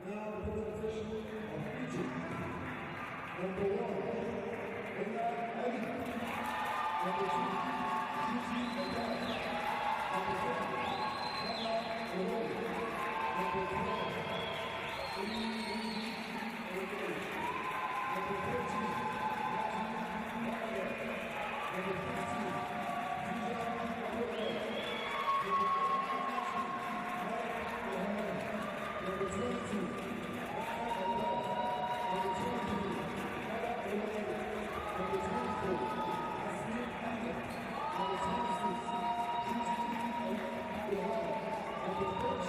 Now the presentation of Egypt. Number 1, Ali. Number 2, Gigi Abad. Number 4, Hannah Roy. Number 12, Number 14, Number 15, Number 22, the coach,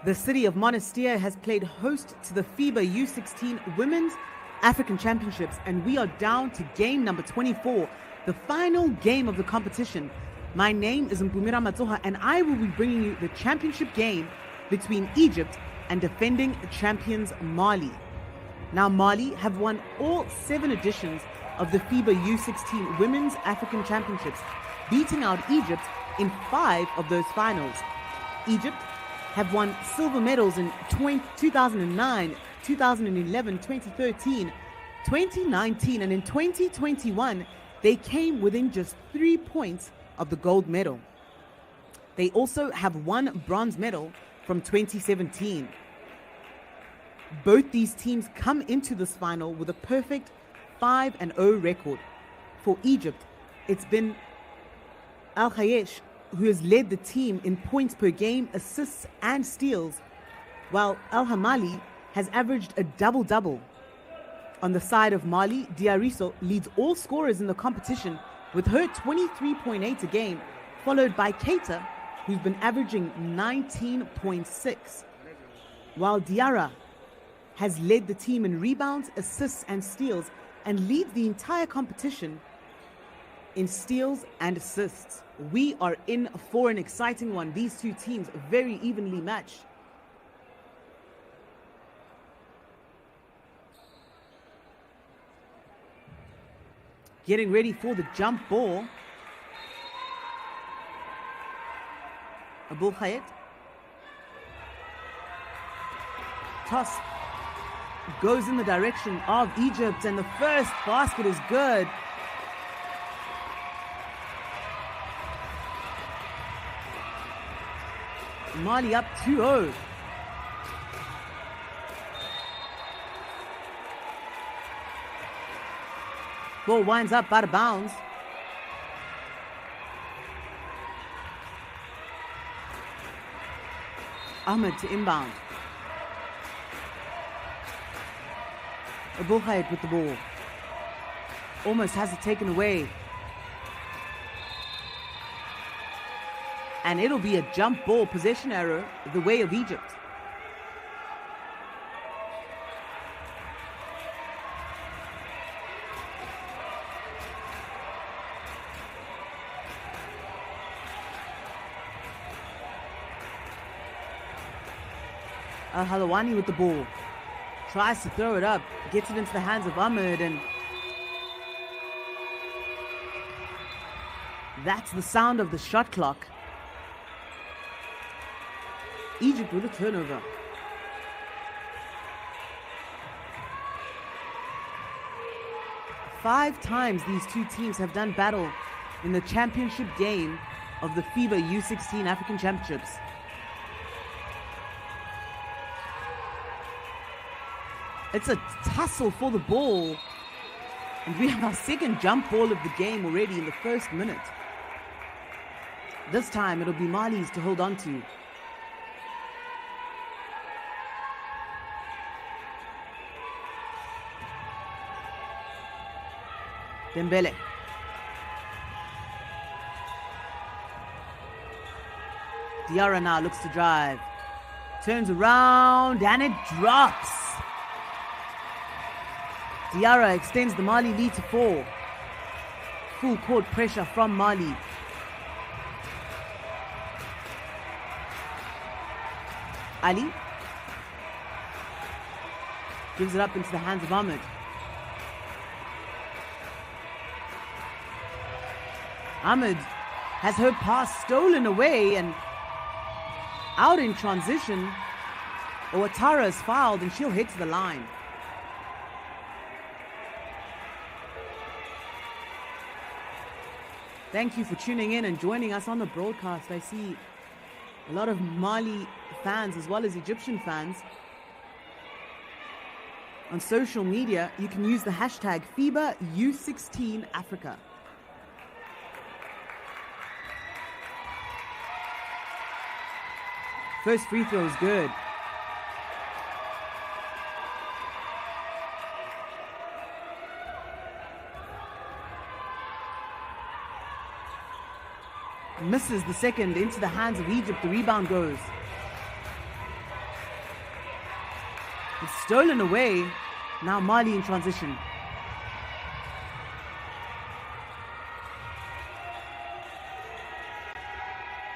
The city of Monastir has played host to the FIBA U16 Women's African Championships, and we are down to game number 24, the final game of the competition. My name is Mpumira Matsoha, and I will be bringing you the championship game between Egypt and defending champions Mali. Now, Mali have won all 7 editions of the FIBA U16 Women's African Championships, beating out Egypt in 5 of those finals. Egypt have won silver medals in 2009, 2011, 2013, 2019, and in 2021, they came within just 3 points of the gold medal. They also have 1 bronze medal from 2017. Both these teams come into this final with a perfect 5-0 record. For Egypt, it's been Al Khayesh who has led the team in points per game, assists and steals, while Al Hamali has averaged a double-double. On the side of Mali, Diarisso leads all scorers in the competition with her 23.8 a game, followed by Keita, who's been averaging 19.6, while Diarra has led the team in rebounds, assists and steals and leads the entire competition in steals and assists. We are in for an exciting one. These two teams very evenly matched. Getting ready for the jump ball. Abul Khayet. Toss goes in the direction of Egypt, and the first basket is good. Mali up 2-0. Ball winds up out of bounds. Ahmed to inbound. Abul Khayet with the ball. Almost has it taken away. And it'll be a jump ball possession arrow the way of Egypt. Al-Halawani with the ball. Tries to throw it up. Gets it into the hands of Ahmed, and that's the sound of the shot clock. Egypt with a turnover. Five times these two teams have done battle in the championship game of the FIBA U16 African Championships. It's a tussle for the ball. And we have our second jump ball of the game already in the first minute. This time it'll be Mali's to hold on to. Dembele. Diarra now looks to drive. Turns around and it drops. Diarra extends the Mali lead to 4. Full court pressure from Mali. Ali gives it up into the hands of Ahmed. Ahmed has her pass stolen away, and Out in transition. Ouattara is fouled and she'll head to the line. Thank you for tuning in and joining us on the broadcast. I see a lot of Mali fans as well as Egyptian fans. On social media, you can use the hashtag FIBA U16 Africa. First free throw is good. Misses the second into the hands of Egypt. The rebound goes. It's stolen away. Now Mali in transition.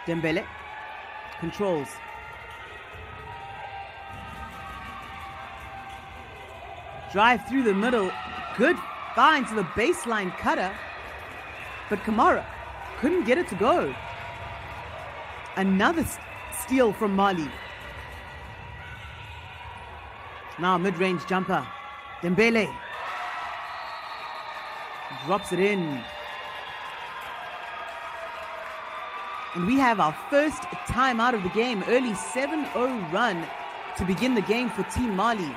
Dembele controls. Drive through the middle. Good find to the baseline cutter. But Kamara couldn't get it to go. Another steal from Mali. Now mid-range jumper. Dembele drops it in. And we have our first time out of the game. Early 7-0 run to begin the game for Team Mali.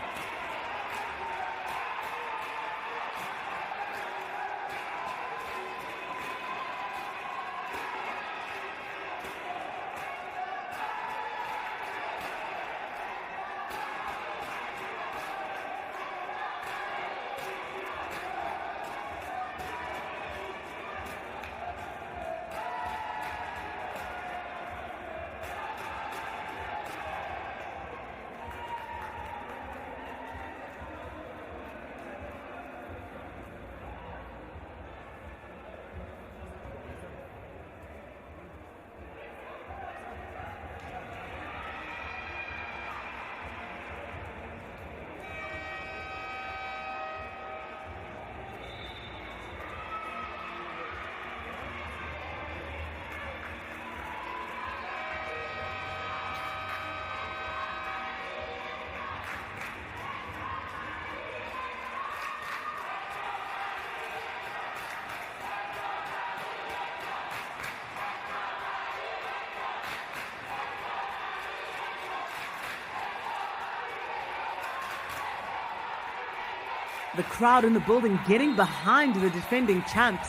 The crowd in the building getting behind the defending champs.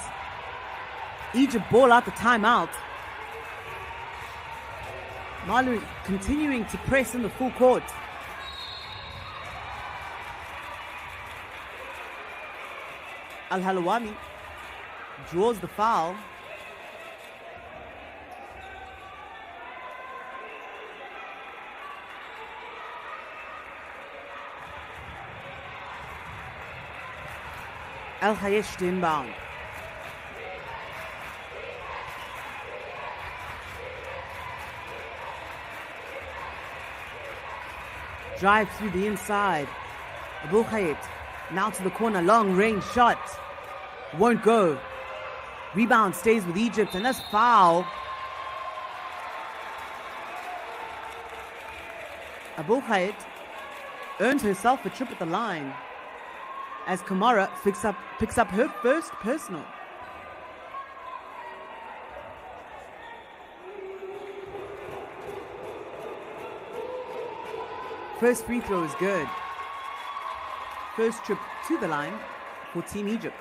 Egypt ball out the timeout. Mali continuing to press in the full court. Al-Halawami draws the foul. Al-Hayesh to inbound. Drive through the inside. Abu Khayet now to the corner. Long range shot. Won't go. Rebound stays with Egypt and that's foul. Abu Khayet earns herself a trip at the line as Kamara picks up her first personal. First free throw is good. First trip to the line for Team Egypt.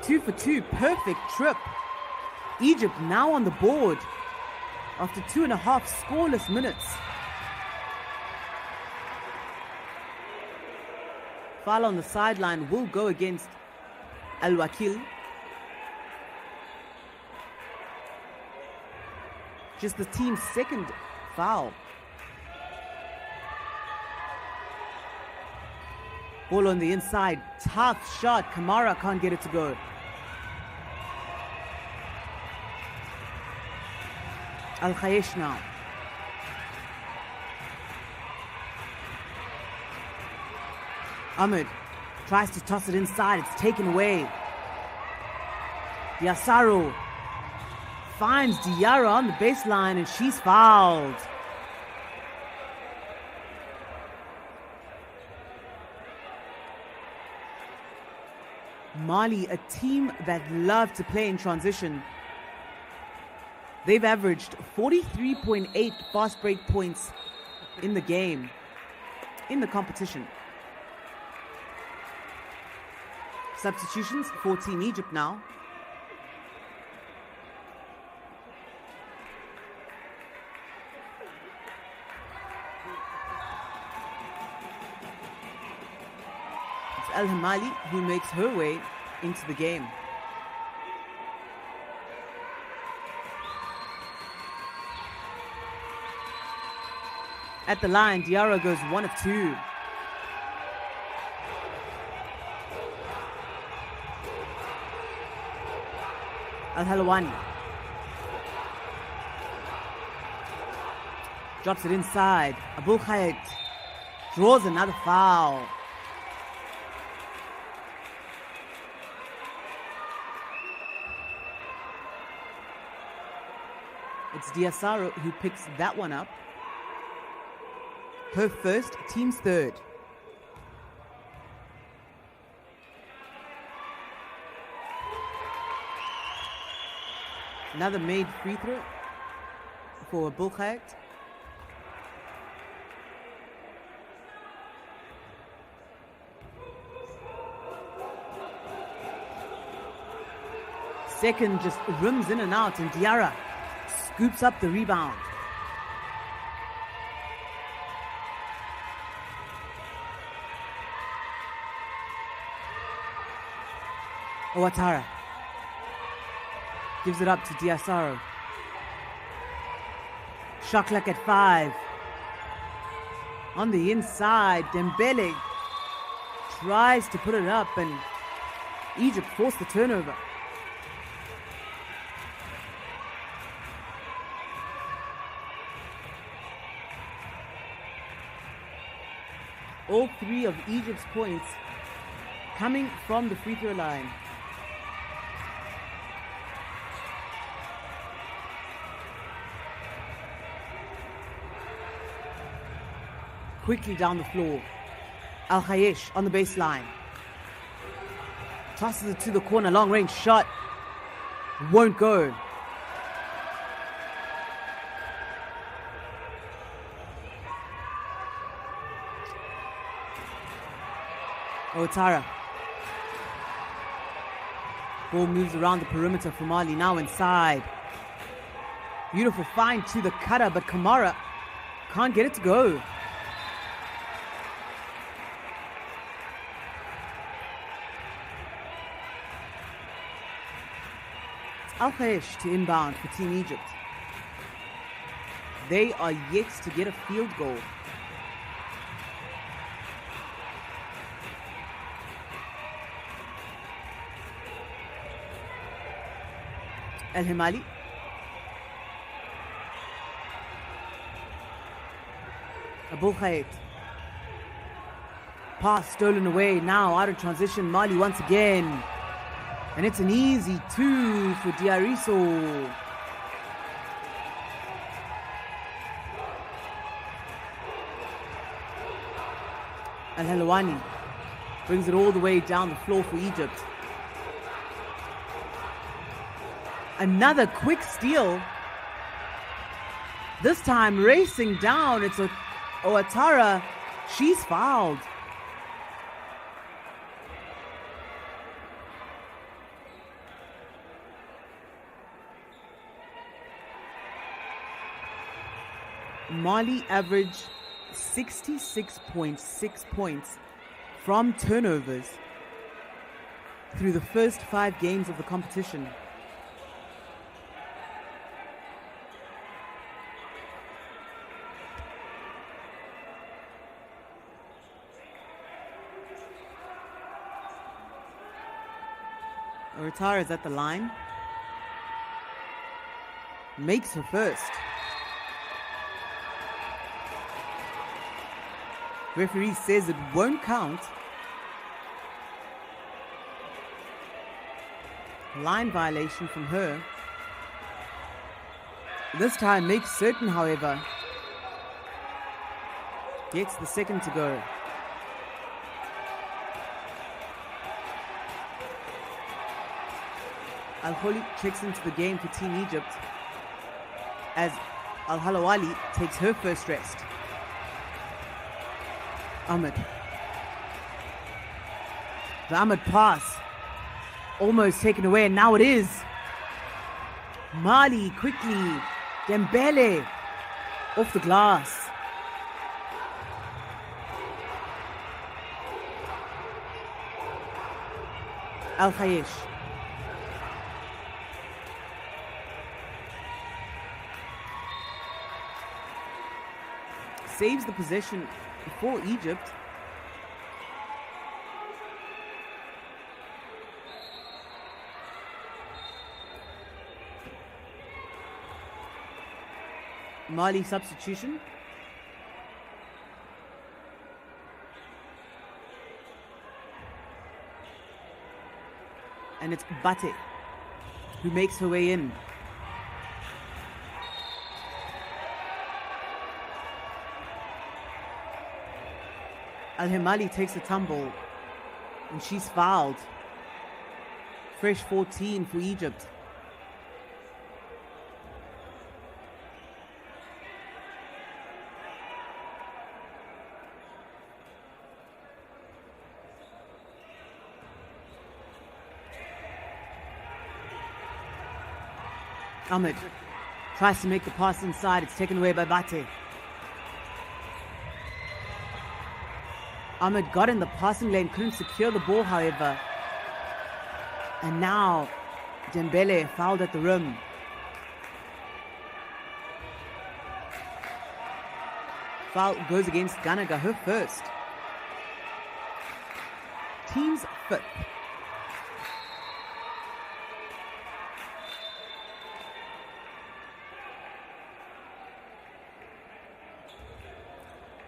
Two for two, perfect trip. Egypt now on the board after 2.5 scoreless minutes. Foul on the sideline will go against Al-Wakil. Just the team's second foul. Ball on the inside, tough shot. Kamara can't get it to go. Al-Khayesh now. Ahmed Tries to toss it inside. It's taken away. Diasaro finds Diarra on the baseline and she's fouled. Mali, a team that love to play in transition. They've averaged 43.8 fast break points in the game, in the competition. Substitutions for Team Egypt now. It's El Hamali who makes her way into the game. At the line, Diarra goes 1 of 2. Al-Halawani drops it inside. Abul Khayat draws another foul. It's Diasaro who picks that one up. Her first, team's third. Another made free throw for Abul Khayat. Second just rims in and out, and Diarra scoops up the rebound. Ouattara gives it up to Diasaro. Shot clock at 5. On the inside, Dembele tries to put it up, and Egypt forced the turnover. All 3 of Egypt's points coming from the free throw line. Quickly down the floor. Al-Khayesh on the baseline. Tosses it to the corner. Long range shot. Won't go. Ouattara. Ball moves around the perimeter for Mali. Now inside. Beautiful find to the cutter, but Kamara can't get it to go. Al-Khayesh to inbound for Team Egypt. They are yet to get a field goal. El Hamali. Abul Khayat. Pass stolen away. Now out of transition. Mali once again. And it's an easy 2 for Diariso. Al-Halawani brings it all the way down the floor for Egypt. Another quick steal. This time racing down. It's Ouattara. She's fouled. Mali averaged 66.6 points from turnovers through the first 5 games of the competition. Ouattara is at the line. Makes her first. Referee says it won't count. Line violation from her. This time makes certain, however. Gets the second to go. Al-Kholi checks into the game for Team Egypt as Al-Halawali takes her first rest. Ahmed. The Ahmed pass almost taken away, and now it is. Mali quickly. Dembele off the glass. Al-Khayesh. Saves the possession for Egypt. Mali substitution. And it's Bate who makes her way in. Al-Himali takes a tumble and she's fouled. Fresh 14 for Egypt. Ahmed tries to make the pass inside. It's taken away by Bate. Ahmed got in the passing lane, couldn't secure the ball, however. And now Dembele fouled at the rim. Foul goes against Ganaga, her first. Team's fifth.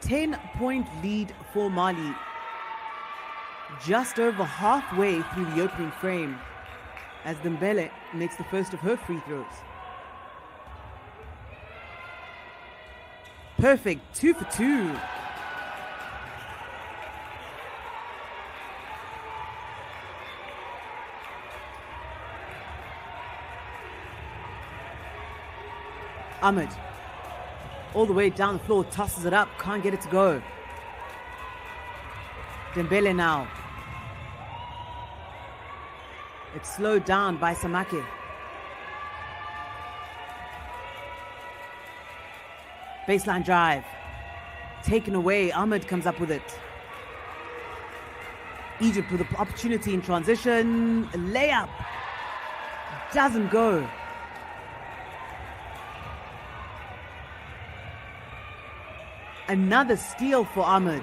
Ten-point lead for Mali. Just over halfway through the opening frame as Dembele makes the first of her free throws. Perfect, 2 for 2. Ahmed, all the way down the floor, tosses it up, can't get it to go. Dembele now. It's slowed down by Samake. Baseline drive. Taken away, Ahmed comes up with it. Egypt with an opportunity in transition. A layup. Doesn't go. Another steal for Ahmed.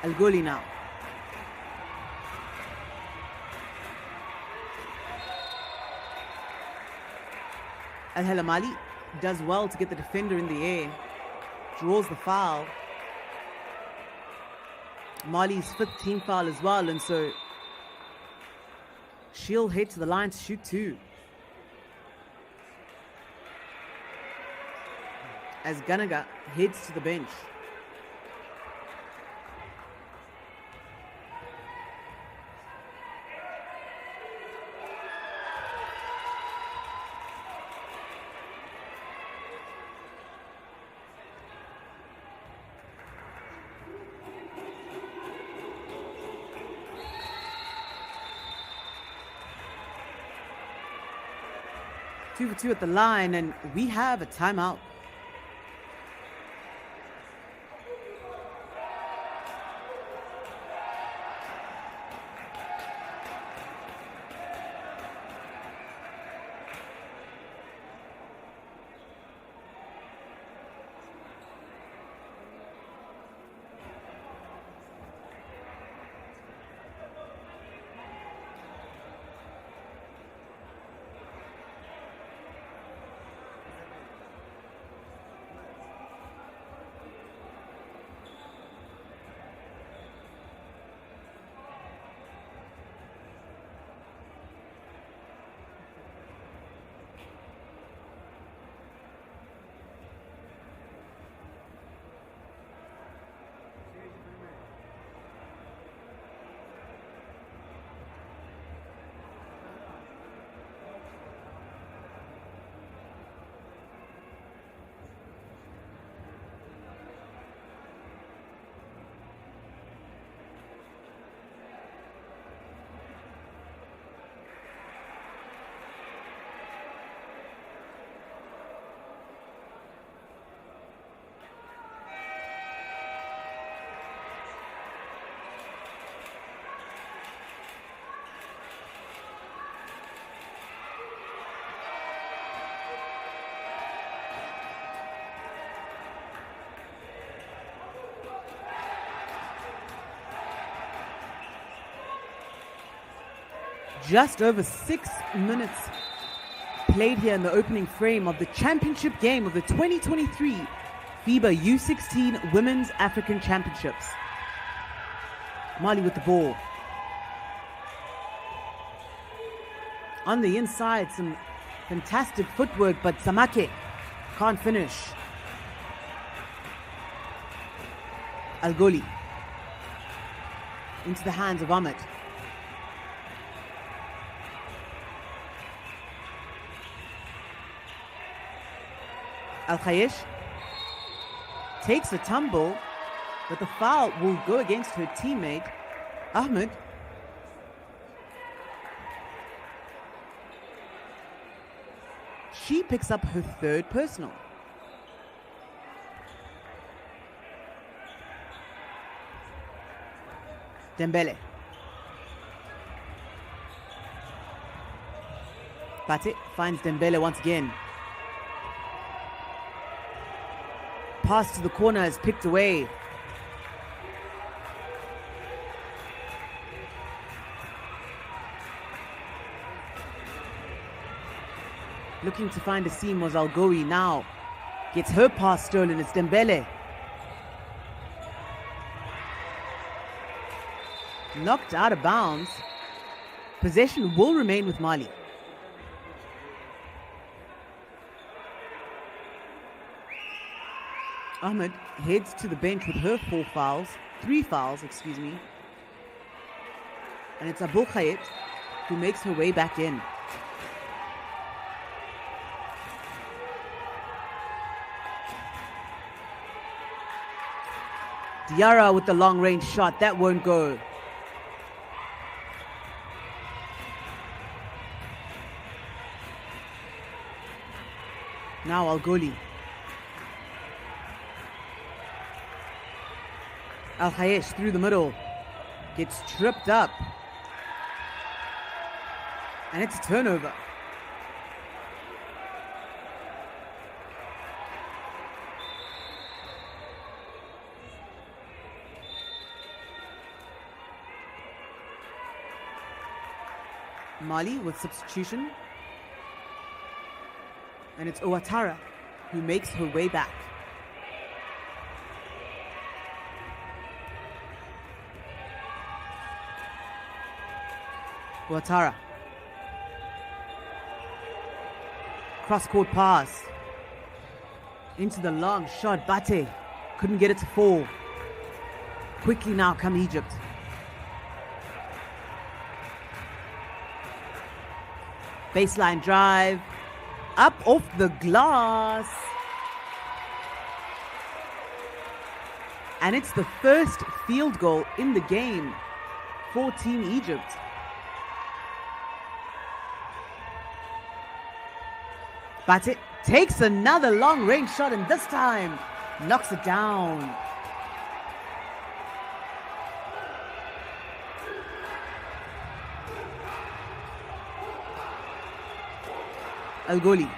Al-Gholi now. Al-Halamali does well to get the defender in the air. Draws the foul. Mali's fifth team foul as well, and so she'll head to the line to shoot two. As Ganaga heads to the bench. Two for two at the line, and we have a timeout. Just over 6 minutes played here in the opening frame of the championship game of the 2023 FIBA U16 Women's African Championships. Mali with the ball. On the inside, some fantastic footwork, but Samake can't finish. Al-Goli into the hands of Ahmed. Al-Khayesh takes a tumble, but the foul will go against her teammate, Ahmed. She picks up her third personal. Dembele. Pate finds Dembele once again. Pass to the corner is picked away. Looking to find a seam was Al-Goli. Now gets her pass stolen. It's Dembele. Knocked out of bounds. Possession will remain with Mali. Ahmed heads to the bench with her three fouls, and it's Abu Khayet who makes her way back in. Diarra with the long range shot, that won't go. Now Al-Goli. Al-Khayesh through the middle. Gets tripped up. And it's a turnover. Mali with substitution. And it's Ouattara who makes her way back. Ouattara. Cross-court pass. Into the long shot. Bate couldn't get it to fall. Quickly now come Egypt. Baseline drive. Up off the glass. And it's the first field goal in the game for Team Egypt. Bate takes another long range shot and this time knocks it down. Al-Goli.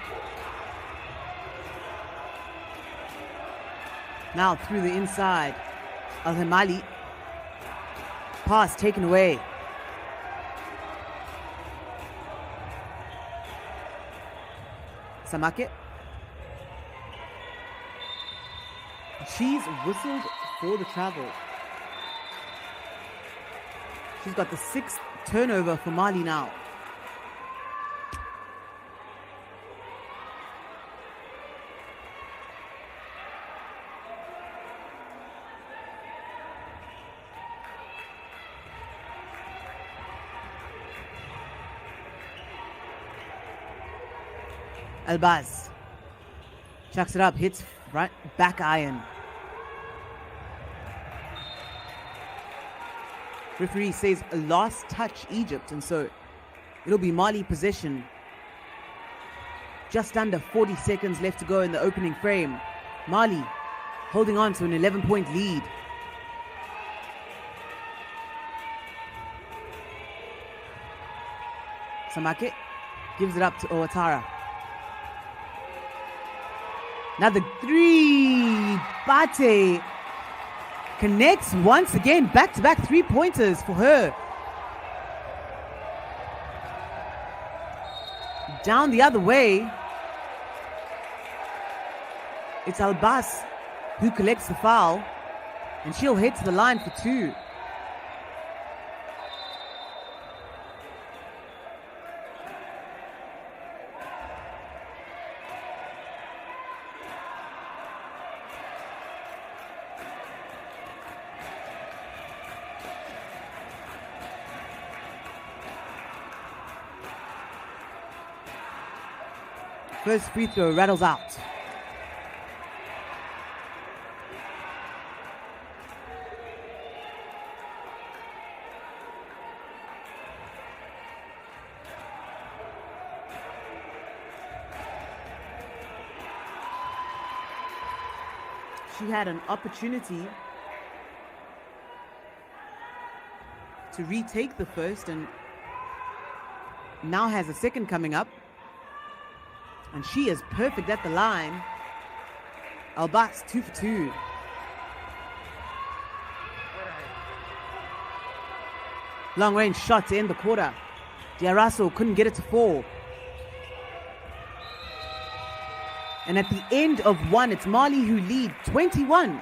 Now through the inside. Al-Hamali. Pass taken away. Samake. She's whistled for the travel. She's got the 6th turnover for Mali now. Albaz chucks it up, hits front back iron. Referee says a last touch Egypt, and so it'll be Mali possession. Just under 40 seconds left to go in the opening frame. Mali holding on to an 11-point lead. Samake gives it up to Ouattara. Now the 3, Bate connects once again, back-to-back 3-pointers for her. Down the other way. It's Albas who collects the foul, and she'll head to the line for 2. First free throw rattles out. She had an opportunity to retake the first and now has a second coming up. And she is perfect at the line. Albas 2 for 2. Long range shot to end the quarter. Diarasso couldn't get it to fall. And at the end of 1, it's Mali who lead 21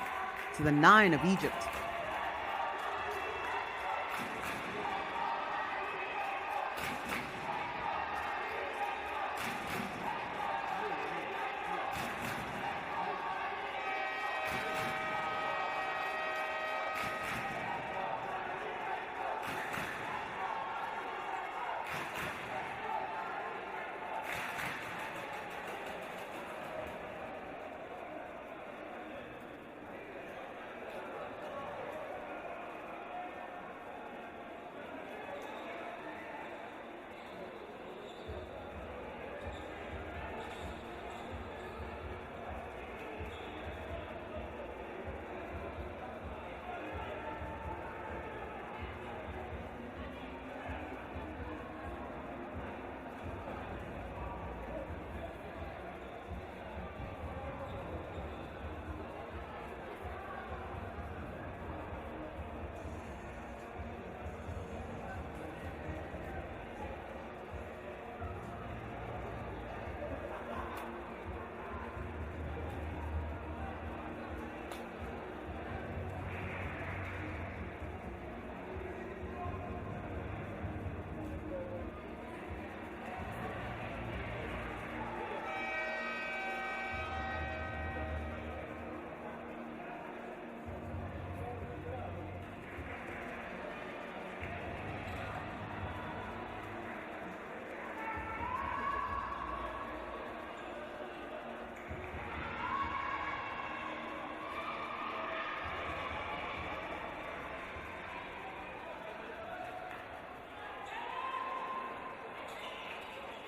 to the 9 of Egypt.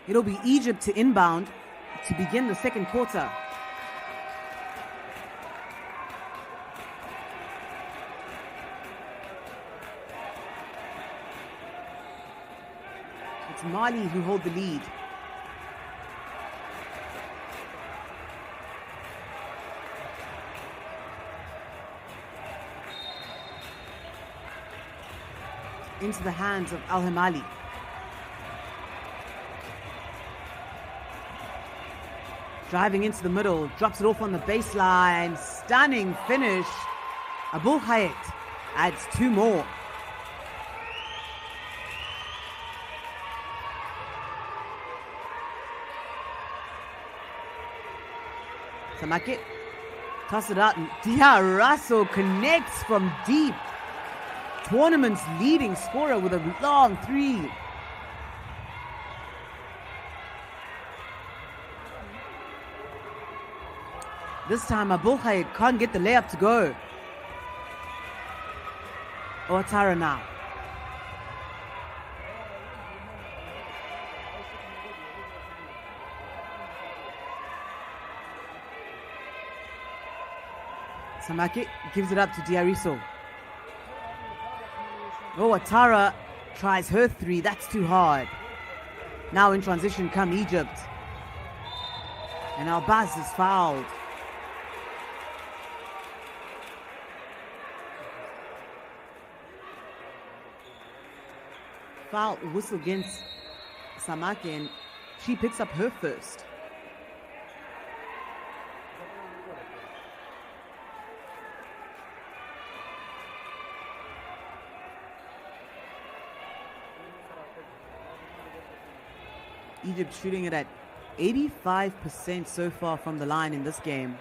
It'll be Egypt to inbound to begin the second quarter. It's Mali who hold the lead. Into the hands of Al-Hamali. Driving into the middle, drops it off on the baseline. Stunning finish. Abul Hayat adds 2 more. Samake, toss it out, and Diarasso connects from deep. Tournament's leading scorer with a long 3. This time, Abul Hayat can't get the layup to go. Ouattara now. Samake gives it up to Diarisso. Ouattara tries her 3. That's too hard. Now in transition come Egypt. And Albaz is fouled. Foul whistle against Samake, and She picks up her first. Egypt shooting it at 85% so far from the line in this game,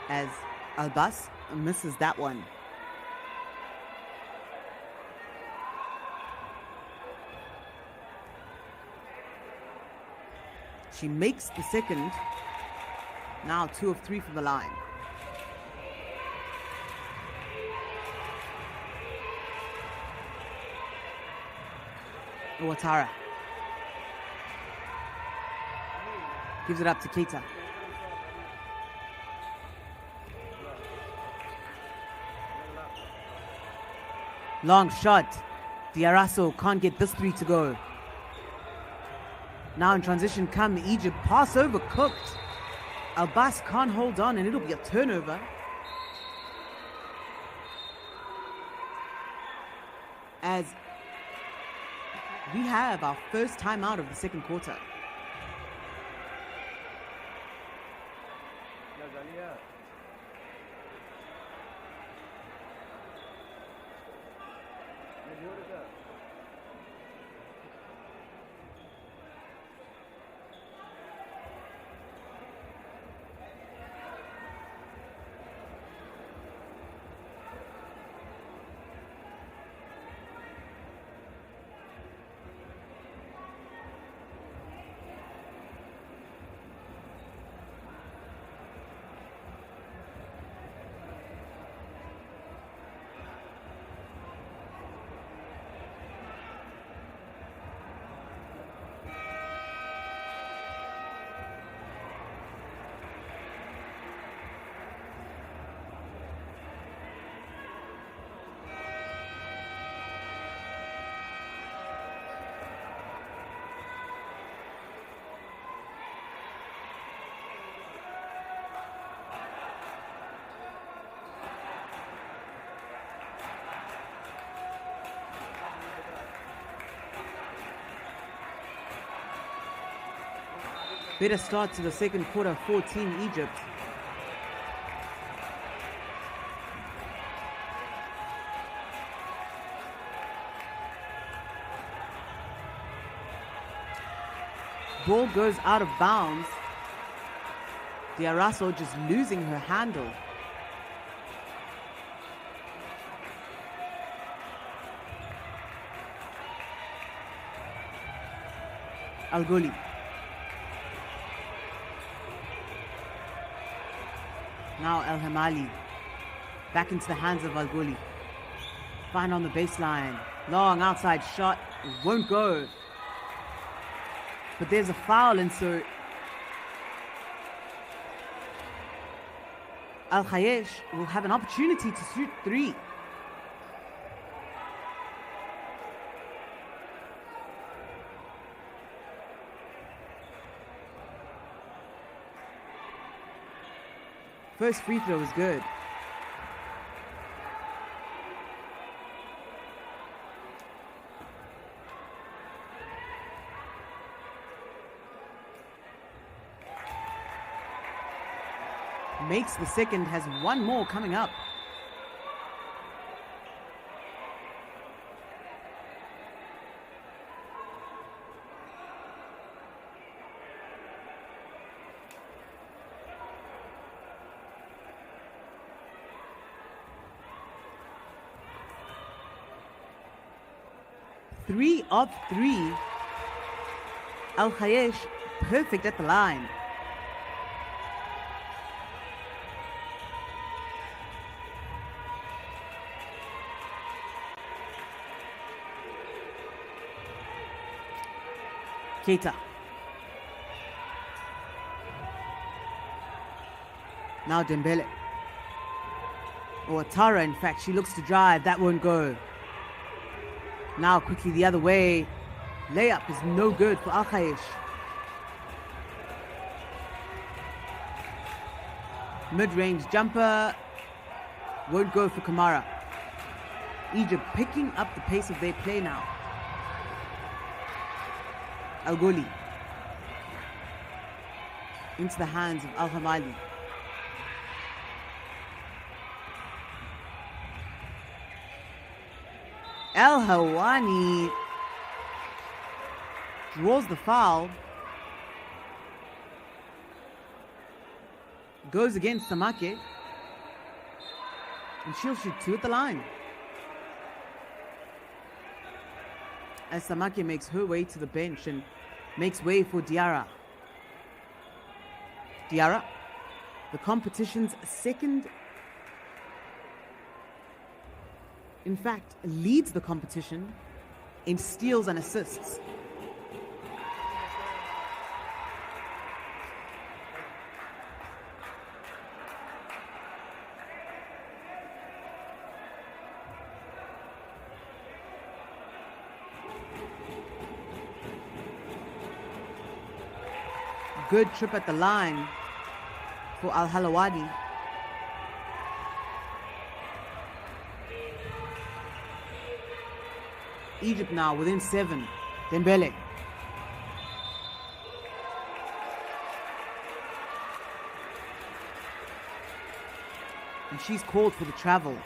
as Albas misses that one. She makes the second. Now 2 of 3 from the line. Ouattara gives it up to Keita. Long shot. Diarasso can't get this 3 to go. Now in transition come Egypt. Pass over, cooked. Albas can't hold on and it'll be a turnover. As we have our first timeout of the second quarter. Better start to the second quarter for Team Egypt. Ball goes out of bounds. Diarasso just losing her handle. Al-Gholi. Now El Hamali. Back into the hands of Al-Gholi. Fine on the baseline. Long outside shot. Won't go. But there's a foul, and so Al-Khayesh will have an opportunity to shoot 3. First free throw is good. Makes the second, has one more coming up. Three of 3. Al-Khayesh perfect at the line. Keita. Now Dembele. Or Ouattara, in fact, she looks to drive. That won't go. Now quickly the other way. Layup is no good for Al-Khayesh. Mid-range jumper won't go for Kamara. Egypt picking up the pace of their play now. Al-Gholi. Into the hands of Al-Hamali. Al-Hawani draws the foul. Goes against Samake. And she'll shoot 2 at the line. As Samake makes her way to the bench and makes way for Diarra. Diarra, the competition's second, in fact, leads the competition in steals and assists. Good trip at the line for Al-Halawadi. Egypt now within 7. Dembele. And she's called for the travel.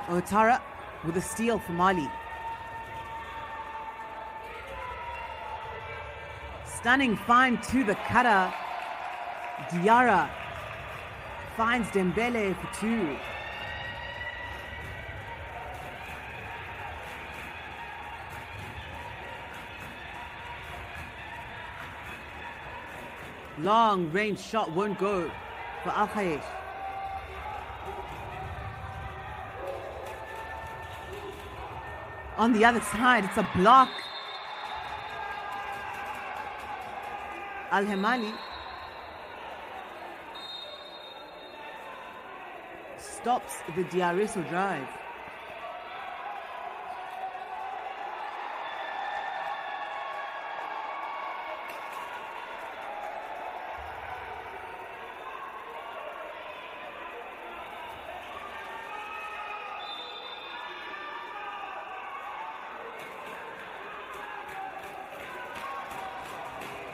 Ouattara with a steal for Mali. Stunning find to the cutter. Diarra finds Dembele for 2. Long range shot won't go for Al-Khayesh. On the other side, it's a block. Al-Hamali stops the Diarra drive.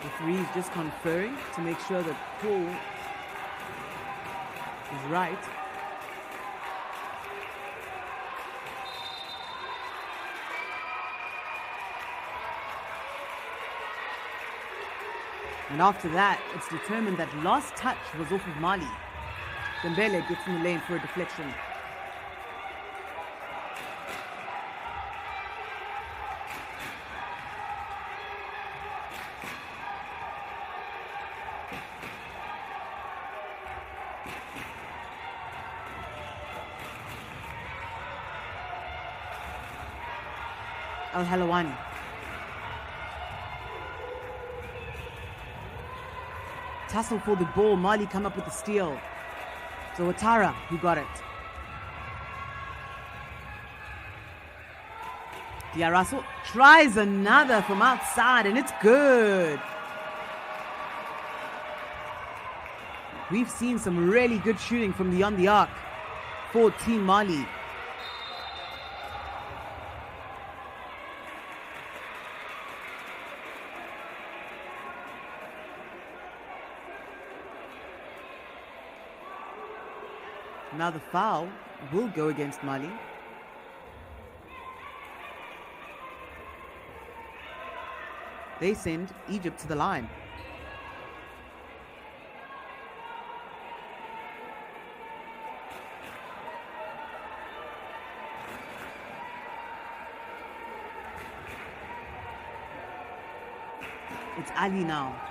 Referee is just conferring to make sure the call is right. And after that, it's determined that last touch was off of Mali. Dembele gets in the lane for a deflection. Al-Halawani. Tussle for the ball. Mali come up with the steal. So Ouattara who got it. Diarra tries another from outside and it's good. We've seen some really good shooting from beyond the arc for Team Mali. Now the foul will go against Mali. They send Egypt to the line. It's Ali now.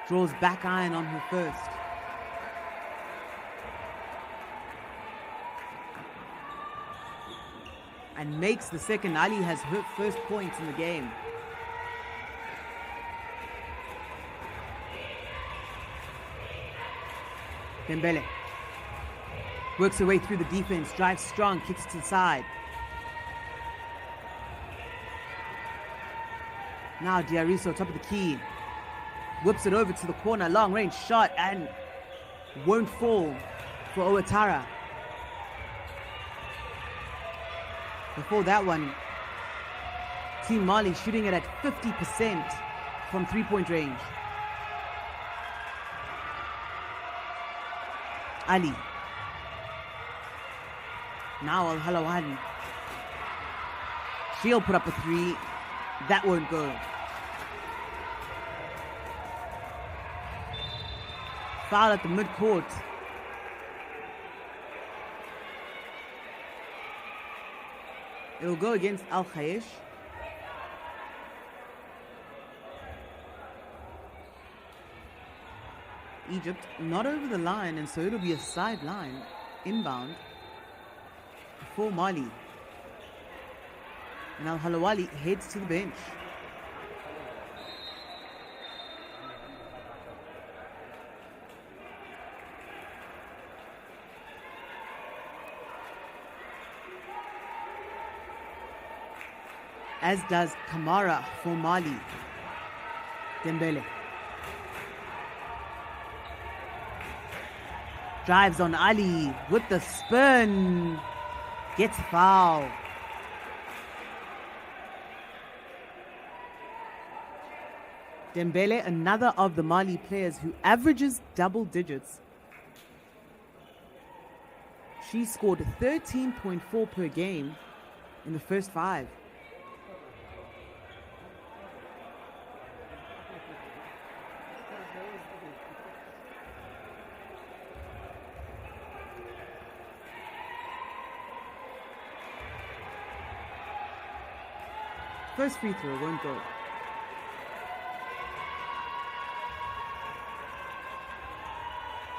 Draws back iron on her first. And makes the second. Ali has her first points in the game. Dembele works her way through the defense, drives strong, kicks to the side. Now Diariso, top of the key. Whips it over to the corner. Long range shot and won't fall for Ouattara. Before that one, Team Mali shooting it at 50% from three-point range. Ali. Now Al-Halawani. She'll put up a three. That won't go. Foul at the midcourt. It'll go against Al-Khayesh. Egypt not over the line, and so it'll be a sideline inbound for Mali. And Al-Halawali heads to the bench. As does Kamara for Mali. Dembele. Drives on Ali with the spin. Gets foul. Dembele, another of the Mali players who averages double digits. She scored 13.4 per game in the first 5. First free throw won't go.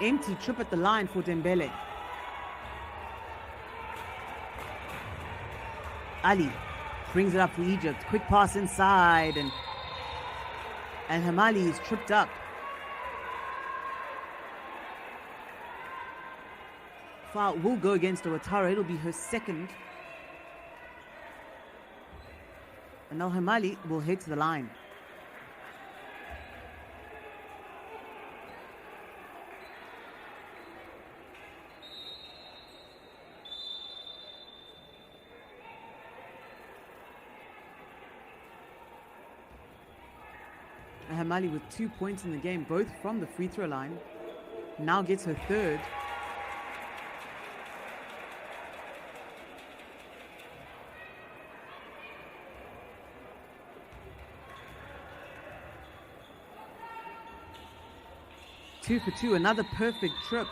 Empty trip at the line for Dembele. Ali brings it up for Egypt. Quick pass inside, and Hamali is tripped up. Foul will go against Ouattara. It'll be her second. And now Hamali will head to the line. Hamali with 2 points in the game, both from the free throw line. Now gets her third. Two for two, another perfect trip.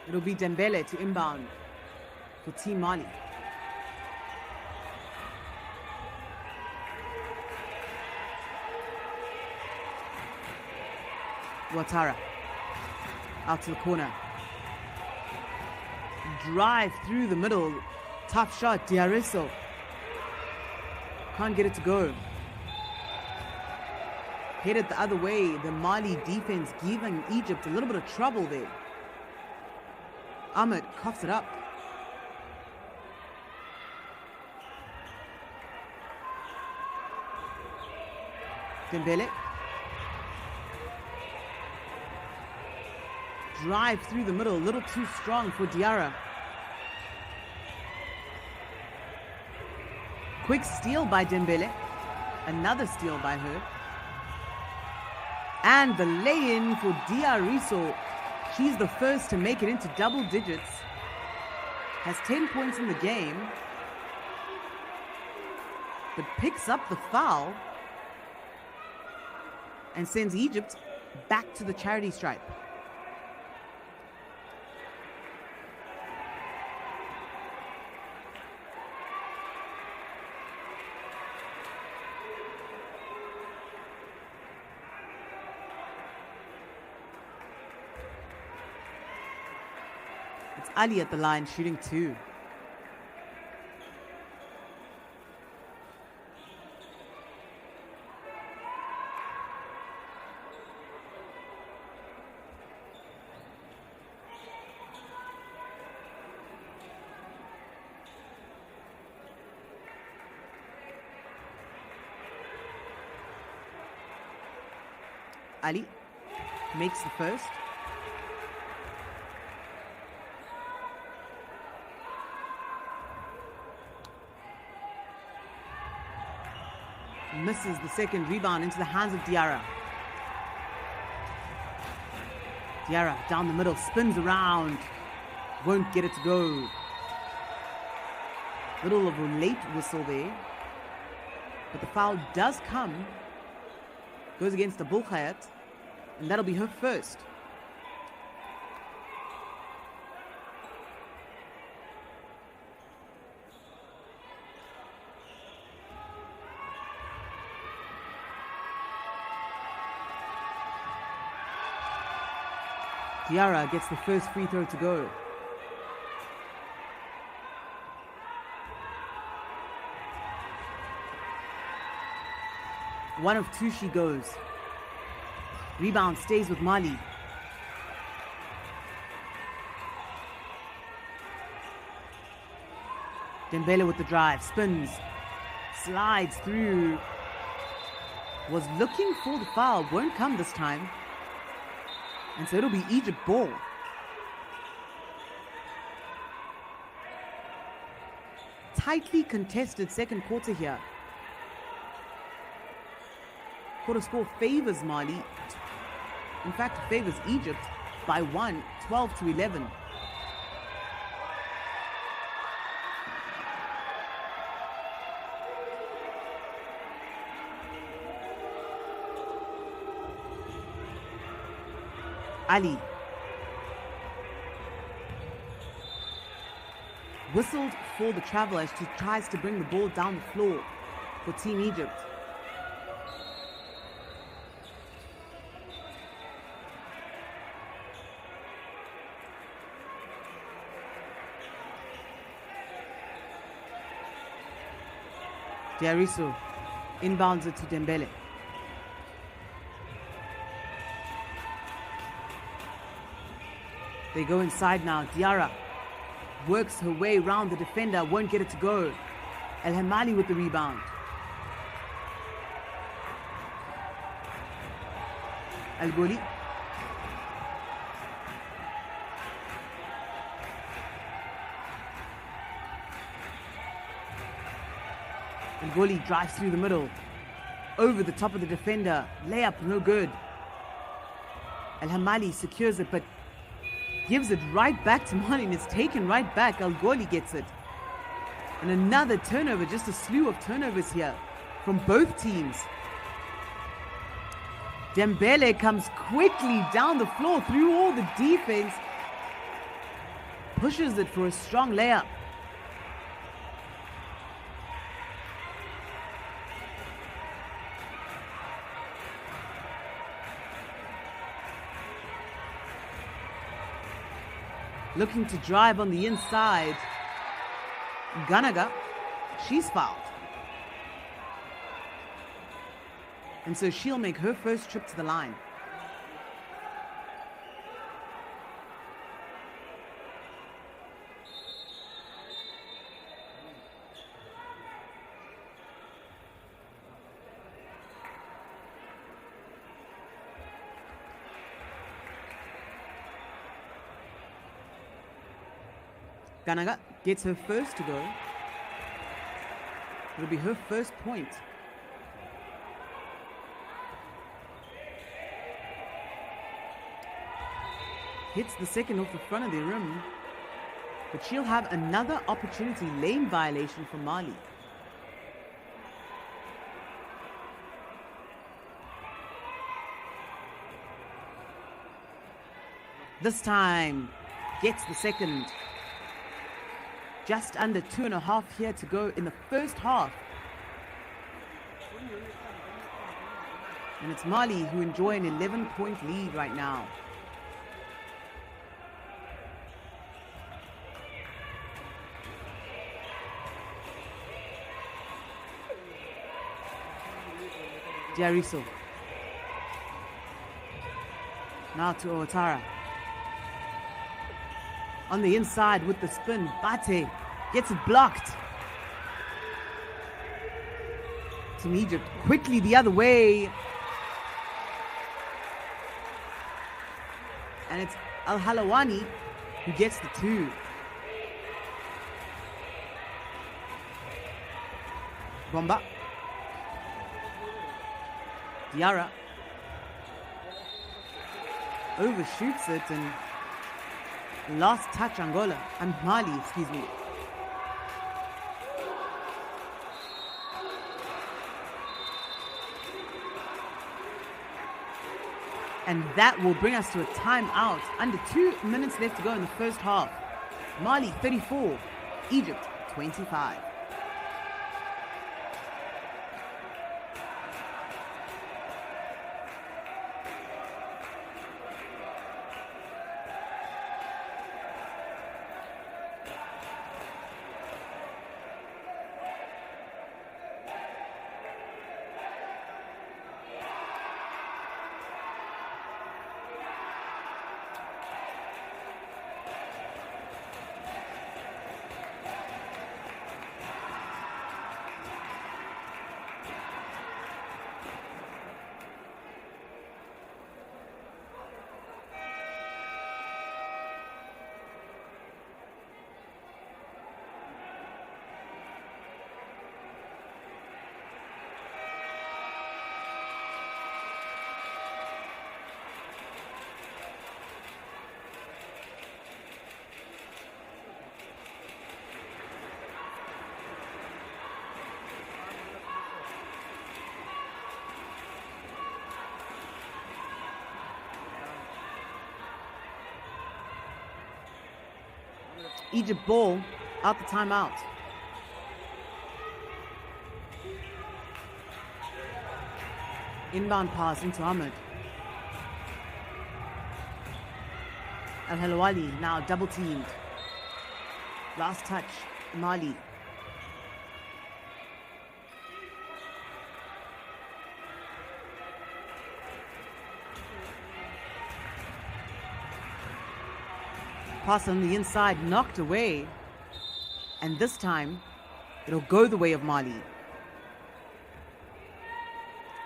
It'll be Dembele to inbound for Team Mali. Ouattara out to the corner. Drive through the middle. Tough shot, Diariso. Can't get it to go. Headed the other way. The Mali defense giving Egypt a little bit of trouble there. Ahmed coughs it up. Dembele. Drive through the middle, a little too strong for Diarra. Quick steal by Dembele. Another steal by her. And the lay-in for Diariso. She's the first to make it into double digits. Has 10 points in the game. But picks up the foul. And sends Egypt back to the charity stripe. It's Ali at the line shooting 2. Ali makes the first. Misses the second rebound into the hands of Diarra. Diarra down the middle, spins around. Won't get it to go. Little of a late whistle there. But the foul does come. Goes against the Bulkhayat. And that'll be her first. Diarra gets the first free throw to go. One of two she goes. Rebound stays with Mali. Dembele with the drive, spins, slides through. Was looking for the foul, won't come this time. And so it'll be Egypt ball. Tightly contested second quarter here. Quarter score favors Mali. In fact, it favors Egypt by 1, 12-11. Ali. Whistled for the travel as she tries to bring the ball down the floor for Team Egypt. Diariso inbounds it to Dembele. They go inside now. Diarra works her way around the defender, won't get it to go. El Hamali with the rebound. El Goli. El Goli drives through the middle. Over the top of the defender. Layup, no good. El Hamali secures it, but gives it right back to Mali, and it's taken right back. Al Goli gets it. And another turnover, just a slew of turnovers here from both teams. Dembele comes quickly down the floor through all the defense. Pushes it for a strong layup. Looking to drive on the inside. Ganaga, she's fouled. And so she'll make her first trip to the line. Ganaga gets her first to go. It'll be her first point. Hits the second off the front of the rim. But she'll have another opportunity lane violation from Mali. This time gets the second. Just under 2.5 here to go in the first half. And it's Mali who enjoy an 11-point lead right now. Diariso. Now to Ouattara. On the inside with the spin, Bate gets it blocked. Team Egypt quickly the other way. And it's Al Halawani who gets the 2. Bomba. Diarra overshoots it, and last touch Mali, excuse me. And that will bring us to a timeout. Under 2 minutes left to go in the first half. Mali 34, Egypt 25. Egypt ball out the timeout. Inbound pass into Ahmed. Al Halawani now double teamed. Last touch, Mali. Pass on the inside, knocked away. And this time, it'll go the way of Mali.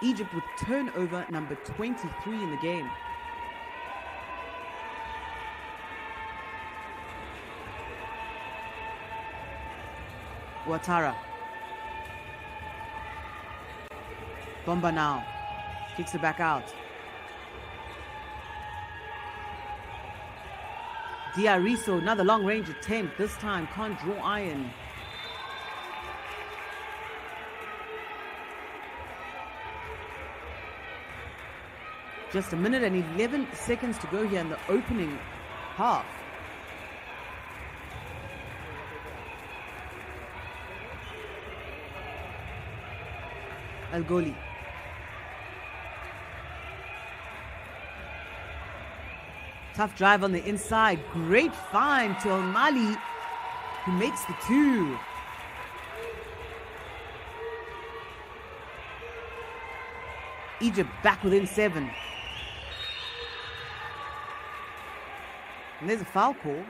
Egypt with turnover number 23 in the game. Ouattara. Bomba now. Kicks it back out. Diariso, another long-range attempt. This time, can't draw iron. Just a minute and 11 seconds to go here in the opening half. Al Gholi. Tough drive on the inside. Great find to Al Mali, who makes the 2. Egypt back within 7. And there's a foul call.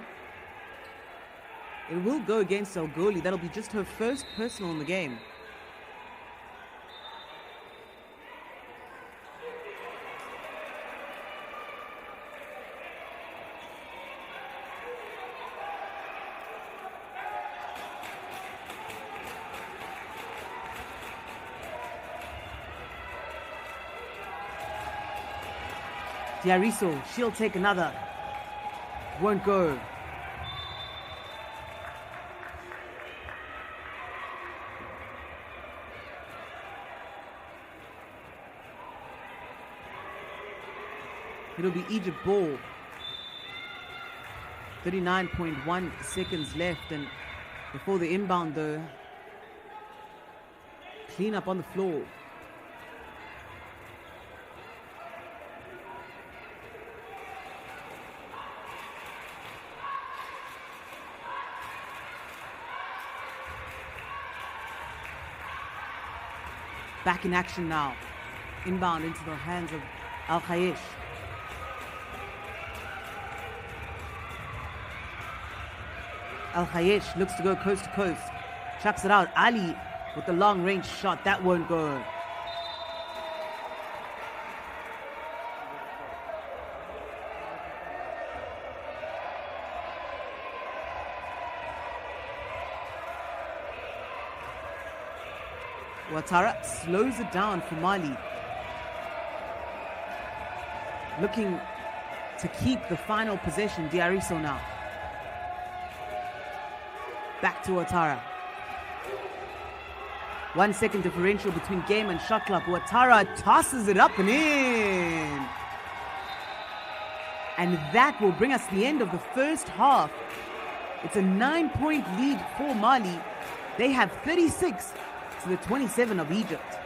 It will go against Al Gholi. That'll be just her first personal in the game. Diariso, she'll take another. Won't go. It'll be Egypt ball. 39.1 seconds left, and before the inbound though, clean up on the floor. Back in action now. Inbound into the hands of Al Khayesh. Al Khayesh looks to go coast to coast. Chucks it out. Ali with the long range shot. That won't go. Ouattara slows it down for Mali. Looking to keep the final possession, Diariso now. Back to Ouattara. 1 second differential between game and shot clock. Ouattara tosses it up and in. And that will bring us to the end of the first half. It's a 9-point lead for Mali. They have 36 to the 27 of Egypt.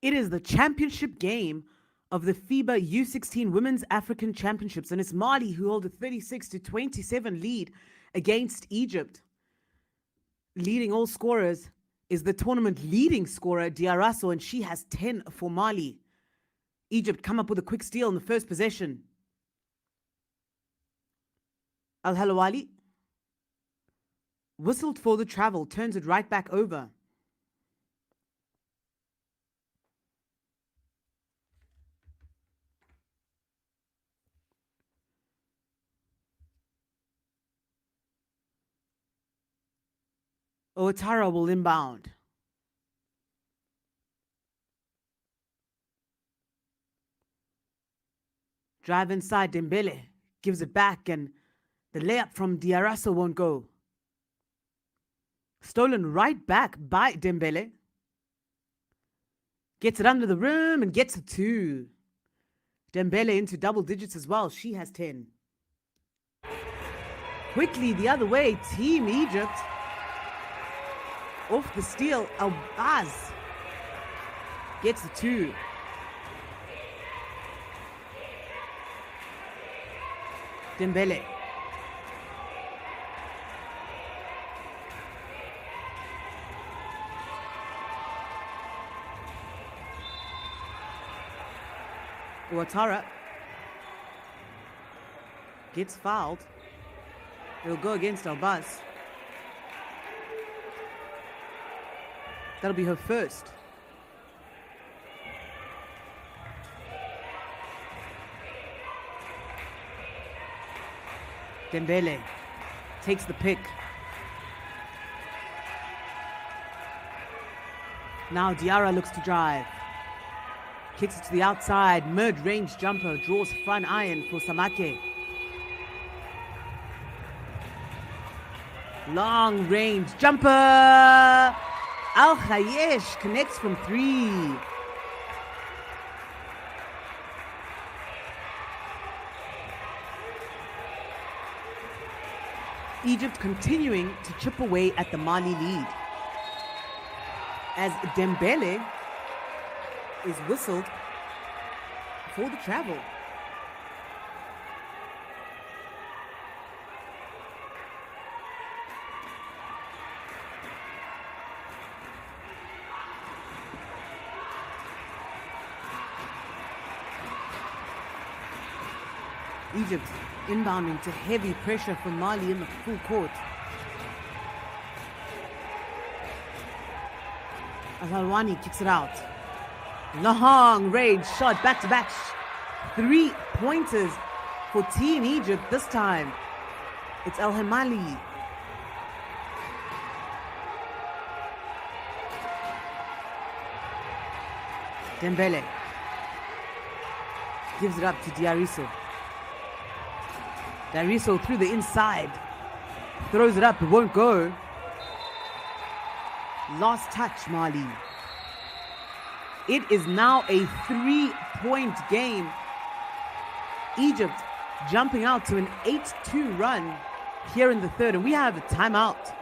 It is the championship game of the FIBA U16 Women's African Championships, and it's Mali who hold a 36-27 lead against Egypt. Leading all scorers is the tournament leading scorer, Diarasso, and she has 10 for Mali. Egypt come up with a quick steal in the first possession. Al-Halawali whistled for the travel, turns it right back over. Ouattara will inbound. Drive inside, Dembele gives it back, and the layup from Diarasso won't go. Stolen right back by Dembele. Gets it under the rim and gets it two. Dembele into double digits as well. She has 10. Quickly the other way, Team Egypt. Off the steal, Albaz gets the two. Dembele. Ouattara gets fouled. It'll go against Albaz. That'll be her first. Dembele takes the pick. Now Diarra looks to drive. Kicks it to the outside. Mid-range jumper. Draws front iron for Samake. Long range jumper. Al-Khayesh connects from three. Egypt continuing to chip away at the Mali lead. As Dembele is whistled for the travel. Egypt inbounding to heavy pressure from Mali in the full court. Al-Halwani kicks it out. Long range shot, back-to-back 3-pointers for Team Egypt this time. It's El-Hamali. Dembele gives it up to Diarisso. Diarisso through the inside. Throws it up, it won't go. Last touch, Mali. It is now a 3-point game. Egypt jumping out to an 8-2 run here in the third, and we have a timeout.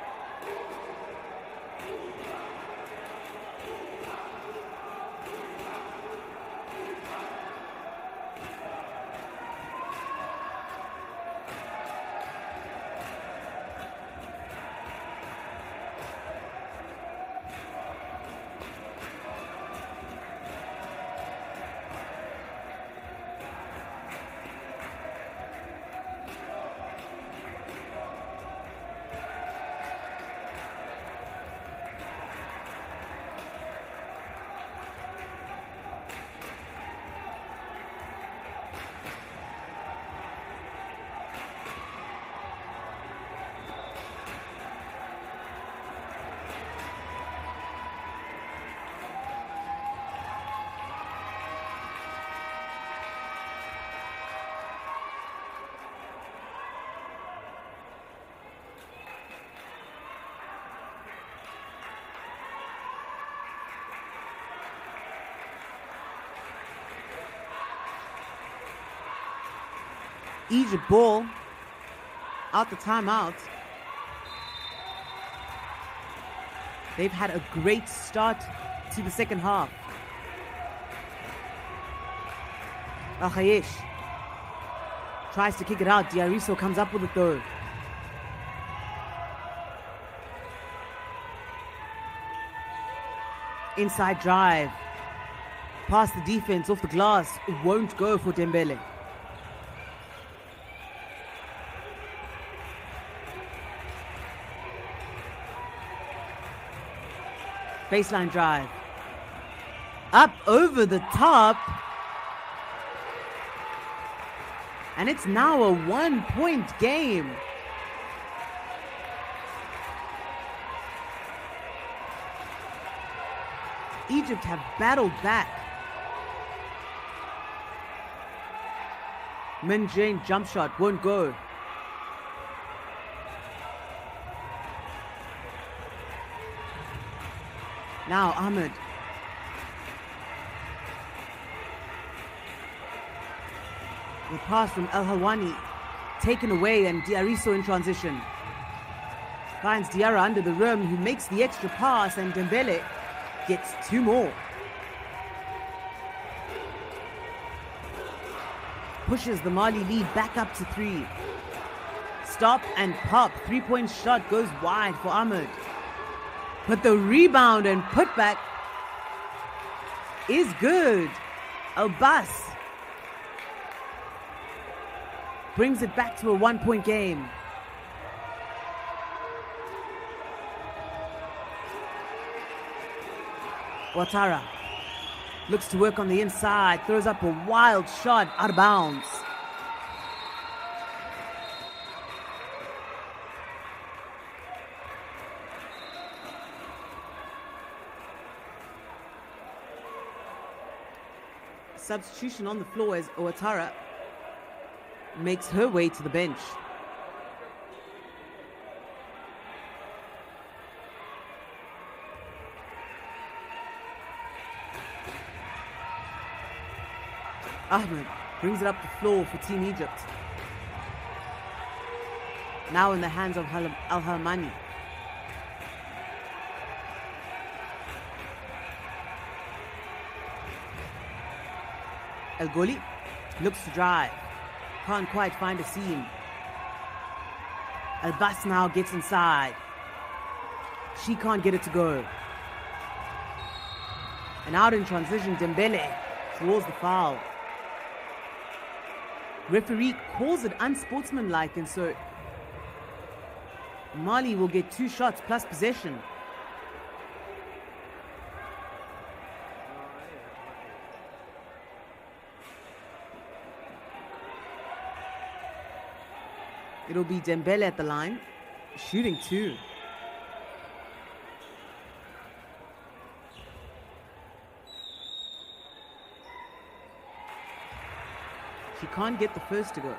Egypt ball out the timeout. They've had a great start to the second half. Al Khayesh tries to kick it out. Diariso comes up with it though. Inside drive. Past the defense, off the glass. It won't go for Dembele. Baseline drive. Up over the top. And it's now a 1-point game. Egypt have battled back. Min Jain jump shot won't go. Now Ahmed. The pass from El Hawani taken away, and Diariso in transition. Finds Diarra under the rim, who makes the extra pass, and Dembele gets 2 more. Pushes the Mali lead back up to 3. Stop and pop. 3-point shot goes wide for Ahmed. But the rebound and putback is good. Al-Bas brings it back to a 1-point game. Ouattara looks to work on the inside, throws up a wild shot out of bounds. Substitution on the floor as Ouattara makes her way to the bench. Ahmed brings it up the floor for Team Egypt. Now in the hands of Al-Hamani. El Gholi looks to drive. Can't quite find a seam. Al-Bas now gets inside. She can't get it to go. And out in transition, Dembele draws the foul. Referee calls it unsportsmanlike, and so Mali will get 2 shots plus possession. It'll be Dembele at the line, shooting 2. She can't get the first to go.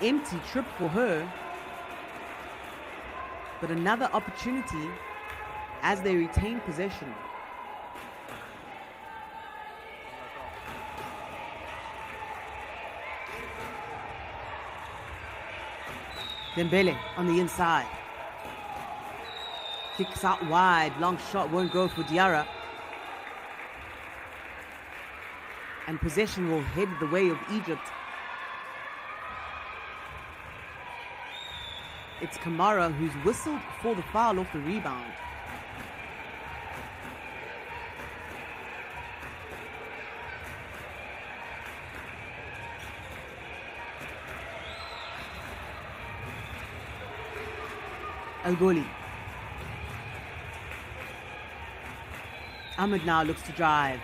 Empty trip for her, but another opportunity as they retain possession. Dembele on the inside. Kicks out wide. Long shot won't go for Diarra. And possession will head the way of Egypt. It's Kamara who's whistled for the foul off the rebound. El Gholi. Ahmed now looks to drive.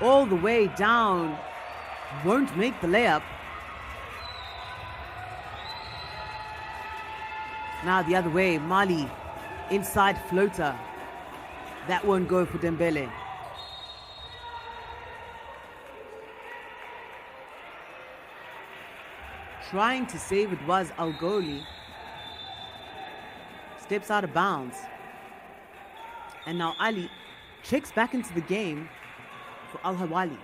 All the way down. Won't make the layup. Now the other way. Mali. Inside floater. That won't go for Dembele. Trying to save it was El Gholi. Steps out of bounds. And now Ali checks back into the game for Al Hawali.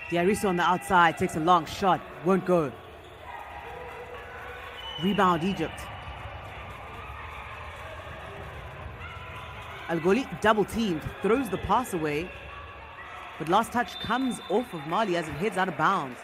Diariso on the outside takes a long shot. Won't go. Rebound Egypt. Al Gholi double teamed, throws the pass away, but last touch comes off of Mali as it heads out of bounds.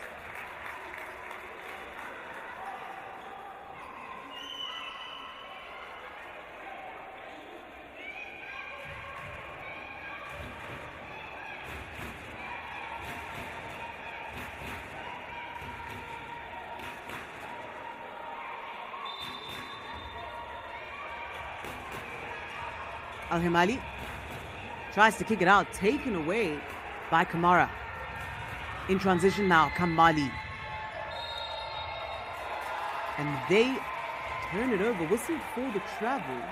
Al-Himali tries to kick it out, taken away by Kamara. In transition now, Mali. And they turn it over, whistle for the travel.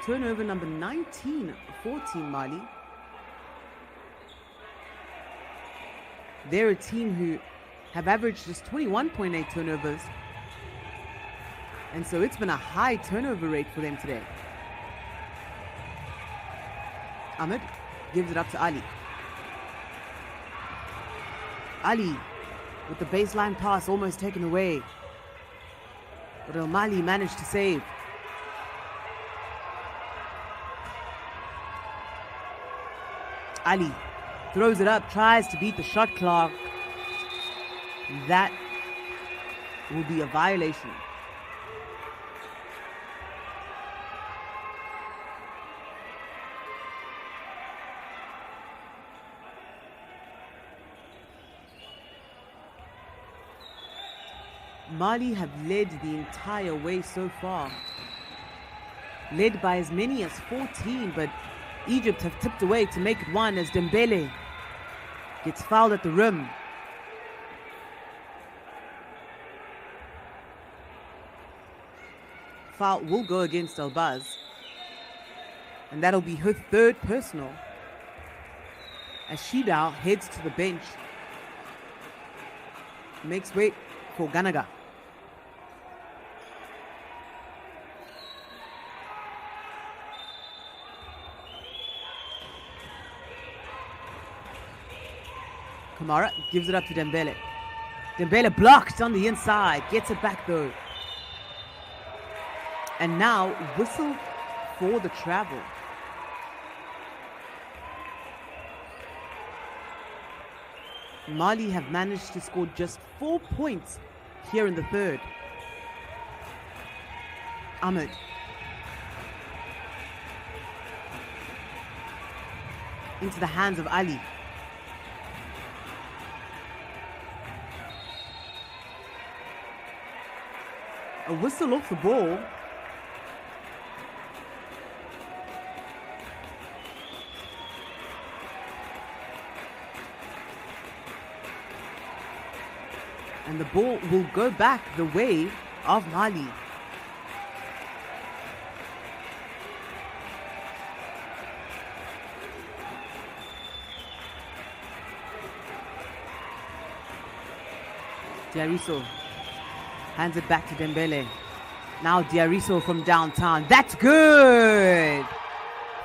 Turnover number 19 for Team Mali. They're a team who have averaged just 21.8 turnovers. And so it's been a high turnover rate for them today. Ahmed gives it up to Ali. Ali with the baseline pass almost taken away. But Al Mali managed to save. Ali throws it up, tries to beat the shot clock. That will be a violation. Mali have led the entire way so far. Led by as many as 14, but Egypt have tipped away to make it one as Dembele gets fouled at the rim. Foul will go against Elbaz. And that'll be her third personal as she now heads to the bench. Makes way for Ganaga. Kamara gives it up to Dembele. Dembele blocked on the inside. Gets it back though. And now whistle for the travel. Mali have managed to score just 4 points here in the third. Ahmed. Into the hands of Ali. A whistle off the ball. And the ball will go back the way of Mali. Diariso hands it back to Dembele. Now Diariso from downtown. That's good!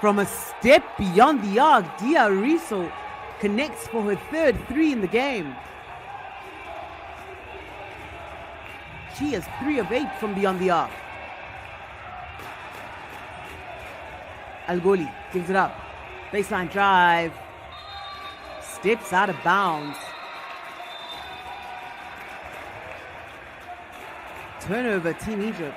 From a step beyond the arc, Diariso connects for her third three in the game. She is 3 of 8 from beyond the arc. Al Gholi gives it up. Baseline drive. Steps out of bounds. Turnover, Team Egypt.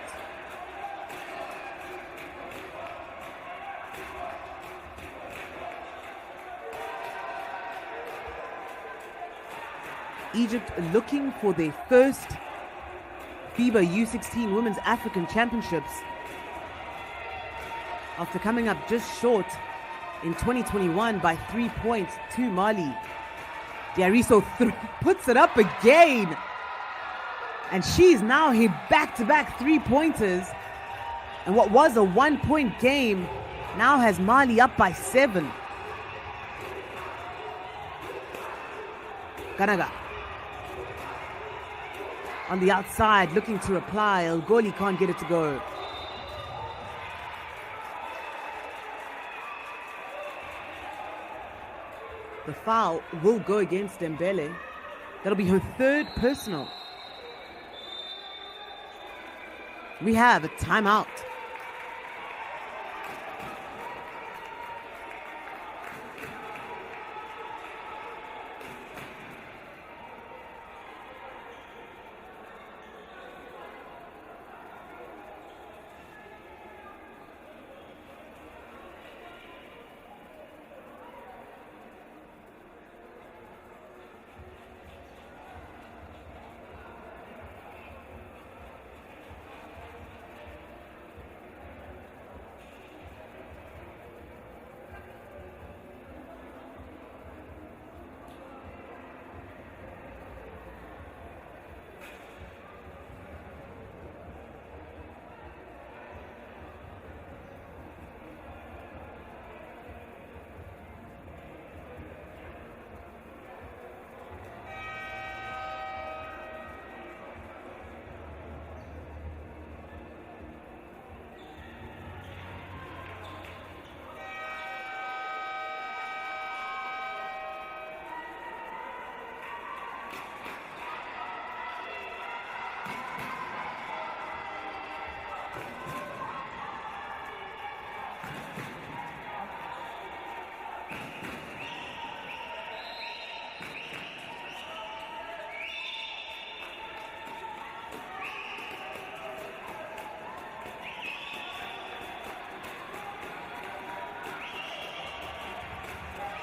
Egypt looking for their first FIBA U16 Women's African Championships after coming up just short in 2021 by 3 points to Mali. Diariso puts it up again. And she's now hit back-to-back 3-pointers. And what was a 1-point game now has Mali up by 7. Ganaga. On the outside, looking to reply. El Gholi can't get it to go. The foul will go against Dembele. That'll be her third personal. We have a timeout.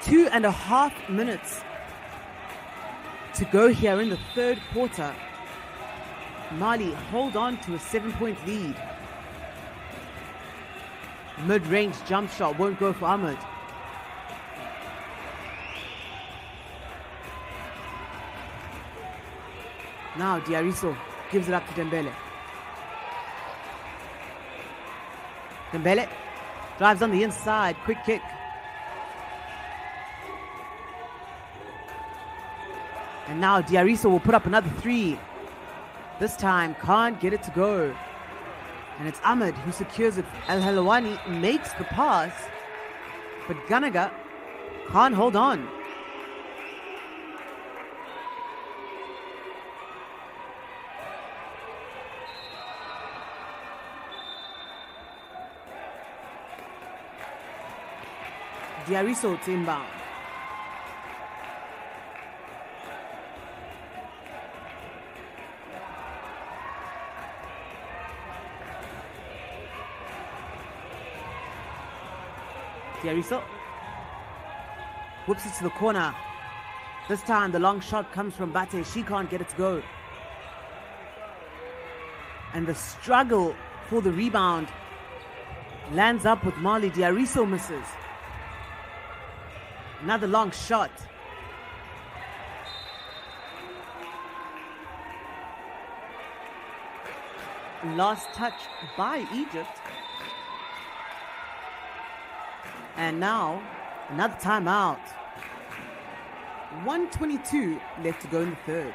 Two and a half minutes to go here in the third quarter. Mali hold on to a 7-point lead. Mid-range jump shot won't go for Ahmed. Now Diariso gives it up to Dembele. Dembele drives on the inside, quick kick. And now Diariso will put up another three. This time can't get it to go. And it's Ahmed who secures it. El Helwani makes the pass, but Ganaga can't hold on. Diariso to inbound. Diariso whips it to the corner. This time the long shot comes from Bate. She can't get it to go. And the struggle for the rebound lands up with Mali. Diariso misses. Another long shot. Last touch by Egypt. And now, another timeout. 1:22 left to go in the third.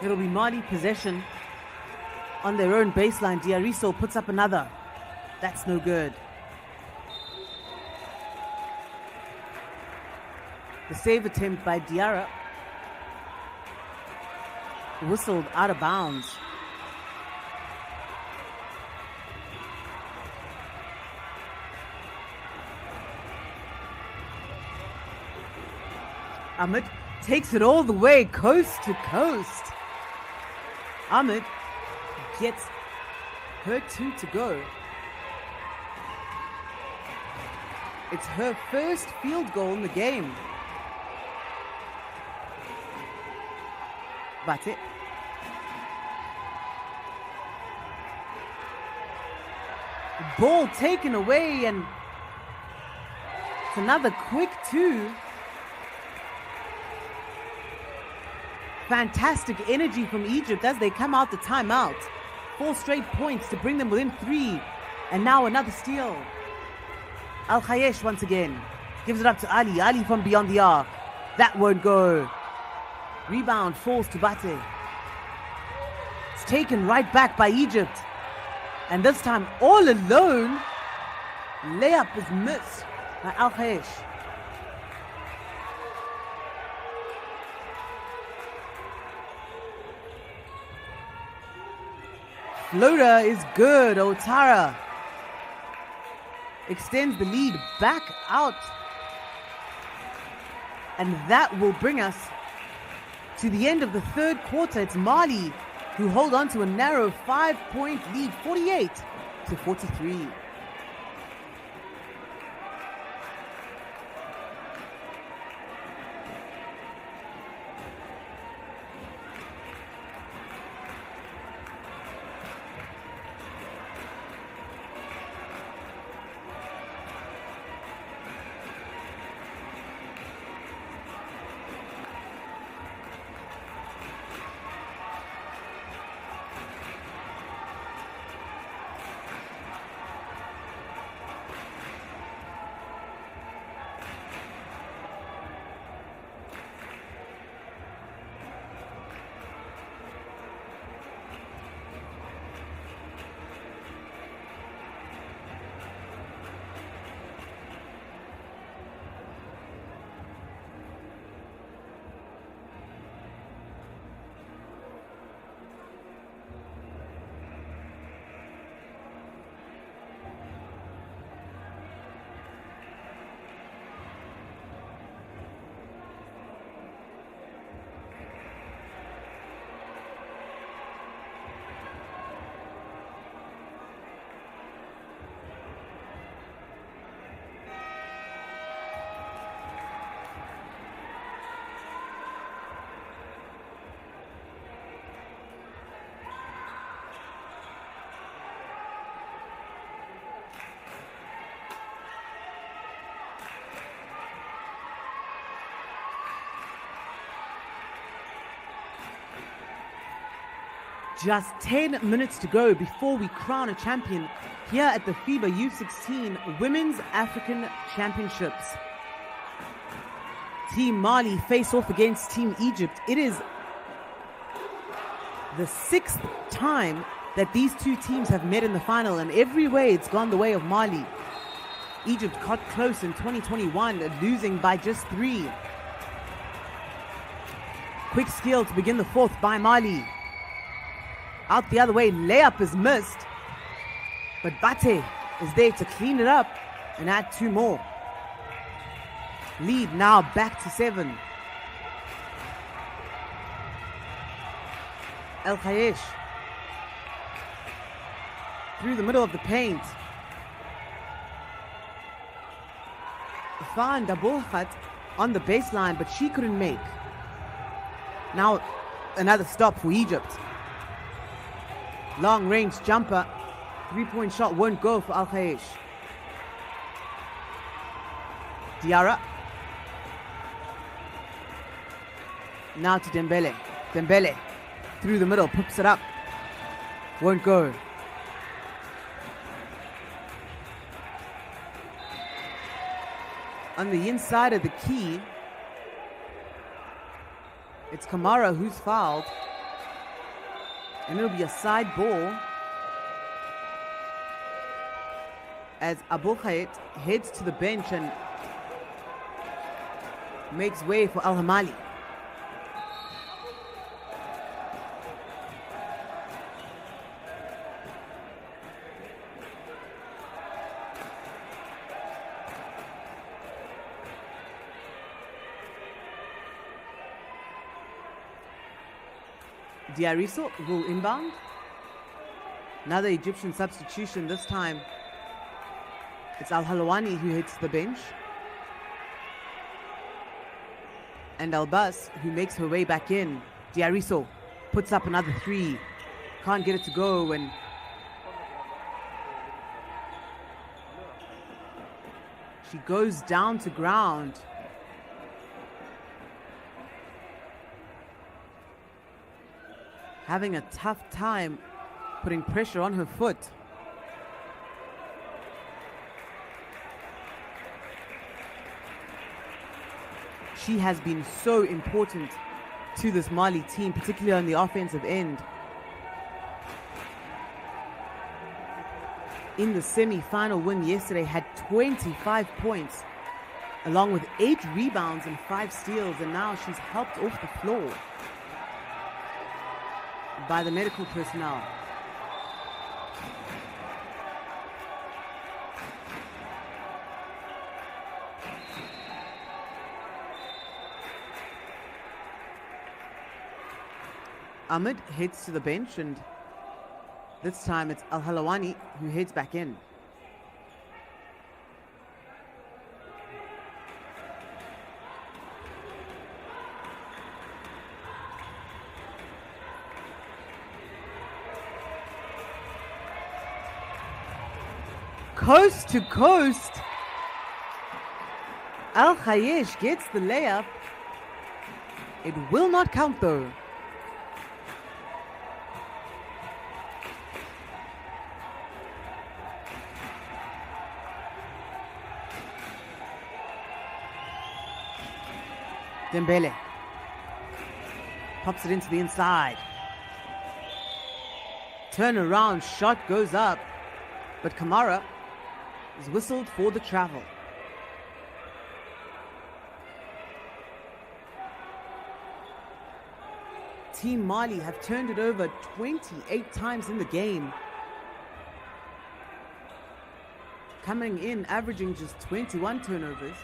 It'll be Mali possession on their own baseline. Diariso puts up another. That's no good. The save attempt by Diarra whistled out of bounds. Ahmed takes it all the way, coast to coast. Ahmed gets her 2 to go. It's her first field goal in the game. Bate. Ball taken away, and it's another quick 2. Fantastic energy from Egypt as they come out the timeout. 4 straight points to bring them within 3. And now another steal. Al-Khayesh once again gives it up to Ali. Ali from beyond the arc. That won't go. Rebound falls to Bate. It's taken right back by Egypt. And this time all alone. Layup is missed by Al-Khayesh. Floater is good. Otara extends the lead back out. And that will bring us to the end of the third quarter. It's Mali who hold on to a narrow 5-point lead, 48-43. Just 10 minutes to go before we crown a champion here at the FIBA U16 Women's African Championships. Team Mali face off against Team Egypt. It is the 6th time that these two teams have met in the final, and every way it's gone the way of Mali. Egypt got close in 2021, losing by just 3. Quick steal to begin the fourth by Mali. Out the other way, layup is missed. But Bate is there to clean it up and add 2 more. Lead now back to 7. El-Khayesh through the middle of the paint. Found Abulkhat on the baseline, but she couldn't make. Now another stop for Egypt. Long range jumper. 3-point shot won't go for Al-Khayesh. Diarra. Now to Dembele. Dembele through the middle, puts it up. Won't go. On the inside of the key, it's Kamara who's fouled. And it'll be a side ball as Abulkhat heads to the bench and makes way for Al-Hamali. Diariso will inbound. Another Egyptian substitution. This time it's Al-Halawani who hits the bench. And Al-Bas who makes her way back in. Diariso puts up another three. Can't get it to go, and she goes down to ground. Having a tough time putting pressure on her foot. She has been so important to this Mali team, particularly on the offensive end. In the semi-final win yesterday, had 25 points, along with 8 rebounds and 5 steals, and now she's helped off the floor by the medical personnel. Ahmed heads to the bench, and this time it's Al-Halawani who heads back in. Coast to coast. Al-Khayesh gets the layup. It will not count though. Dembele pops it into the inside. Turnaround shot goes up, but Kamara is whistled for the travel. Team Mali have turned it over 28 times in the game, coming in averaging just 21 turnovers.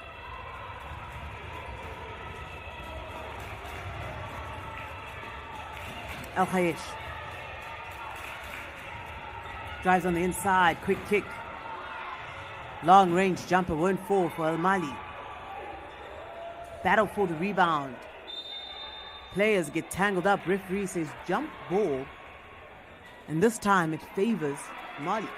Al-Khayesh drives on the inside, quick kick. Long range jumper won't fall for Al Mali. Battle for the rebound. Players get tangled up. Referee says jump ball. And this time it favors Mali.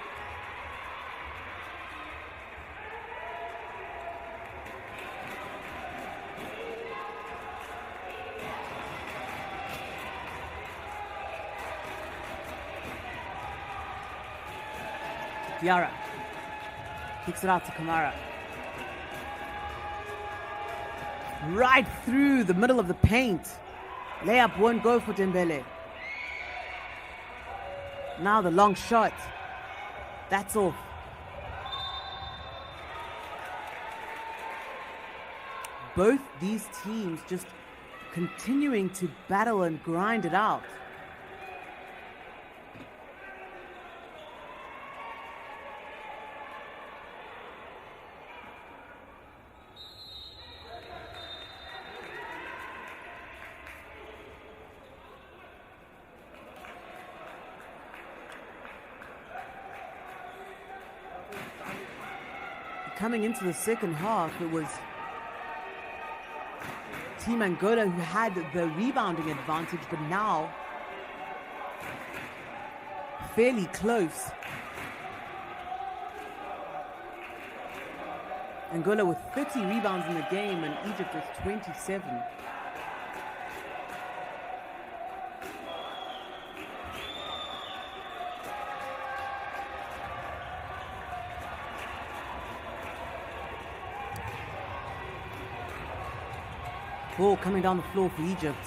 Diarra kicks it out to Kamara. Right through the middle of the paint. Layup won't go for Dembele. Now the long shot. That's off. Both these teams just continuing to battle and grind it out. Coming into the second half, it was Team Angola who had the rebounding advantage, but now fairly close. Angola with 30 rebounds in the game and Egypt with 27. Ball coming down the floor for Egypt.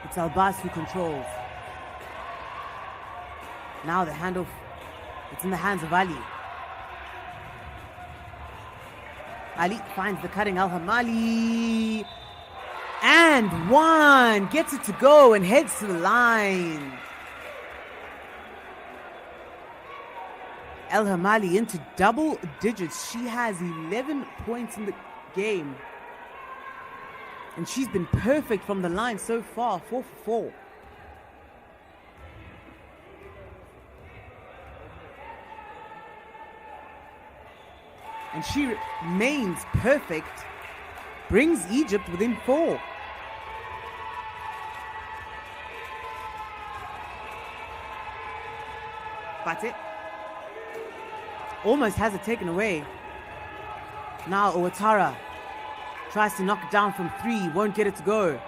It's Al-Bas who controls. Now the handoff, it's in the hands of Ali. Ali finds the cutting Al-Hamali. And one! Gets it to go and heads to the line. Al-Hamali into double digits. She has 11 points in the game. And she's been perfect from the line so far, 4 for 4. and she remains perfect, brings Egypt within 4. Bate almost has it taken away. Now Ouattara tries to knock it down from 3, won't get it to go.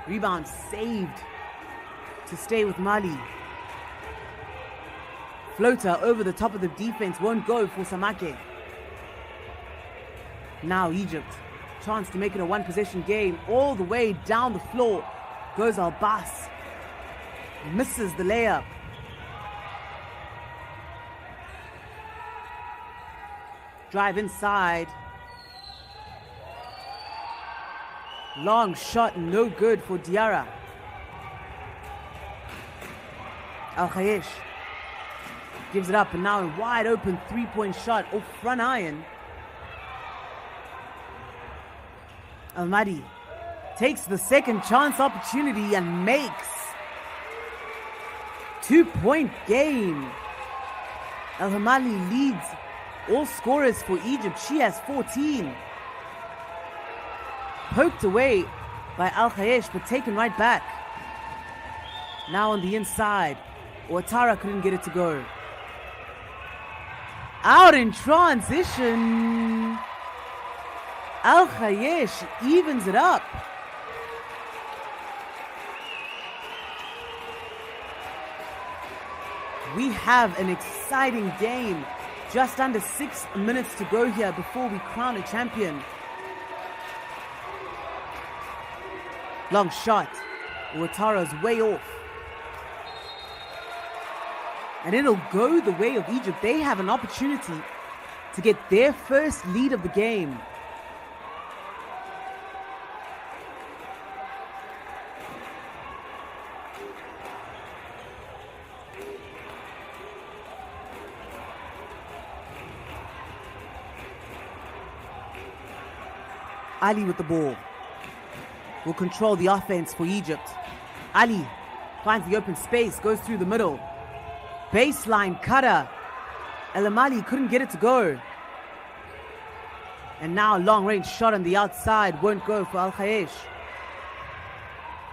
Rebound saved to stay with Mali. Floater over the top of the defense, won't go for Samake. Now Egypt, chance to make it a 1-possession game. All the way down the floor goes Al-Bas. Misses the layup. Drive inside. Long shot, no good for Diarra. Al-Khayesh gives it up, and now a wide open 3-point shot off front iron. Al-Mahdi takes the second chance opportunity and makes. 2-point game. Al-Hamali leads all scorers for Egypt. She has 14. Poked away by Al-Khayesh, but taken right back. Now on the inside, Ouattara couldn't get it to go. Out in transition. Al-Khayesh evens it up. We have an exciting game. Just under 6 minutes to go here before we crown a champion. Long shot. Ouattara's way off. And it'll go the way of Egypt. They have an opportunity to get their first lead of the game. Ali with the ball will control the offense for Egypt. Ali finds the open space, goes through the middle. Baseline cutter. El Amali couldn't get it to go. And now a long range shot on the outside won't go for Al-Khayesh.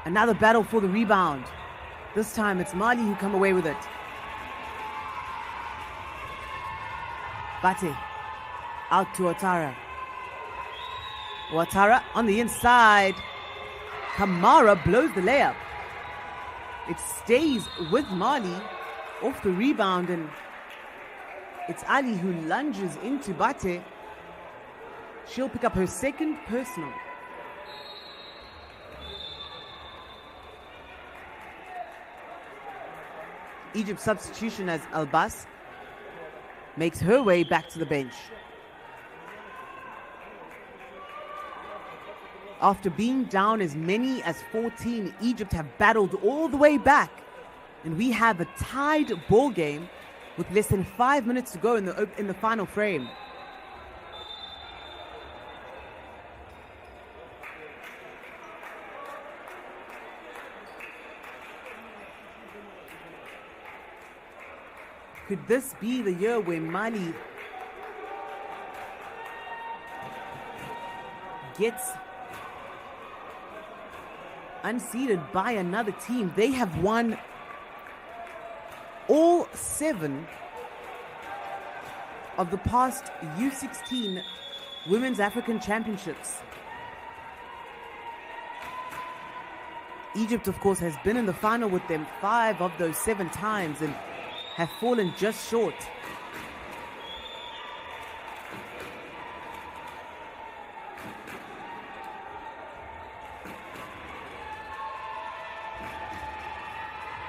Another battle for the rebound. This time it's Mali who come away with it. Bate out to Ouattara. Ouattara on the inside. Kamara blows the layup. It stays with Mali off the rebound, and it's Ali who lunges into Bate. She'll pick up her second personal. Egypt's substitution as Al-Bas makes her way back to the bench. After being down as many as 14, Egypt have battled all the way back. And we have a tied ball game with less than 5 minutes to go in the final frame. Could this be the year where Mali gets unseated by another team? They have won all 7 of the past U16 Women's African Championships. Egypt, of course, has been in the final with them 5 of those 7 times and have fallen just short.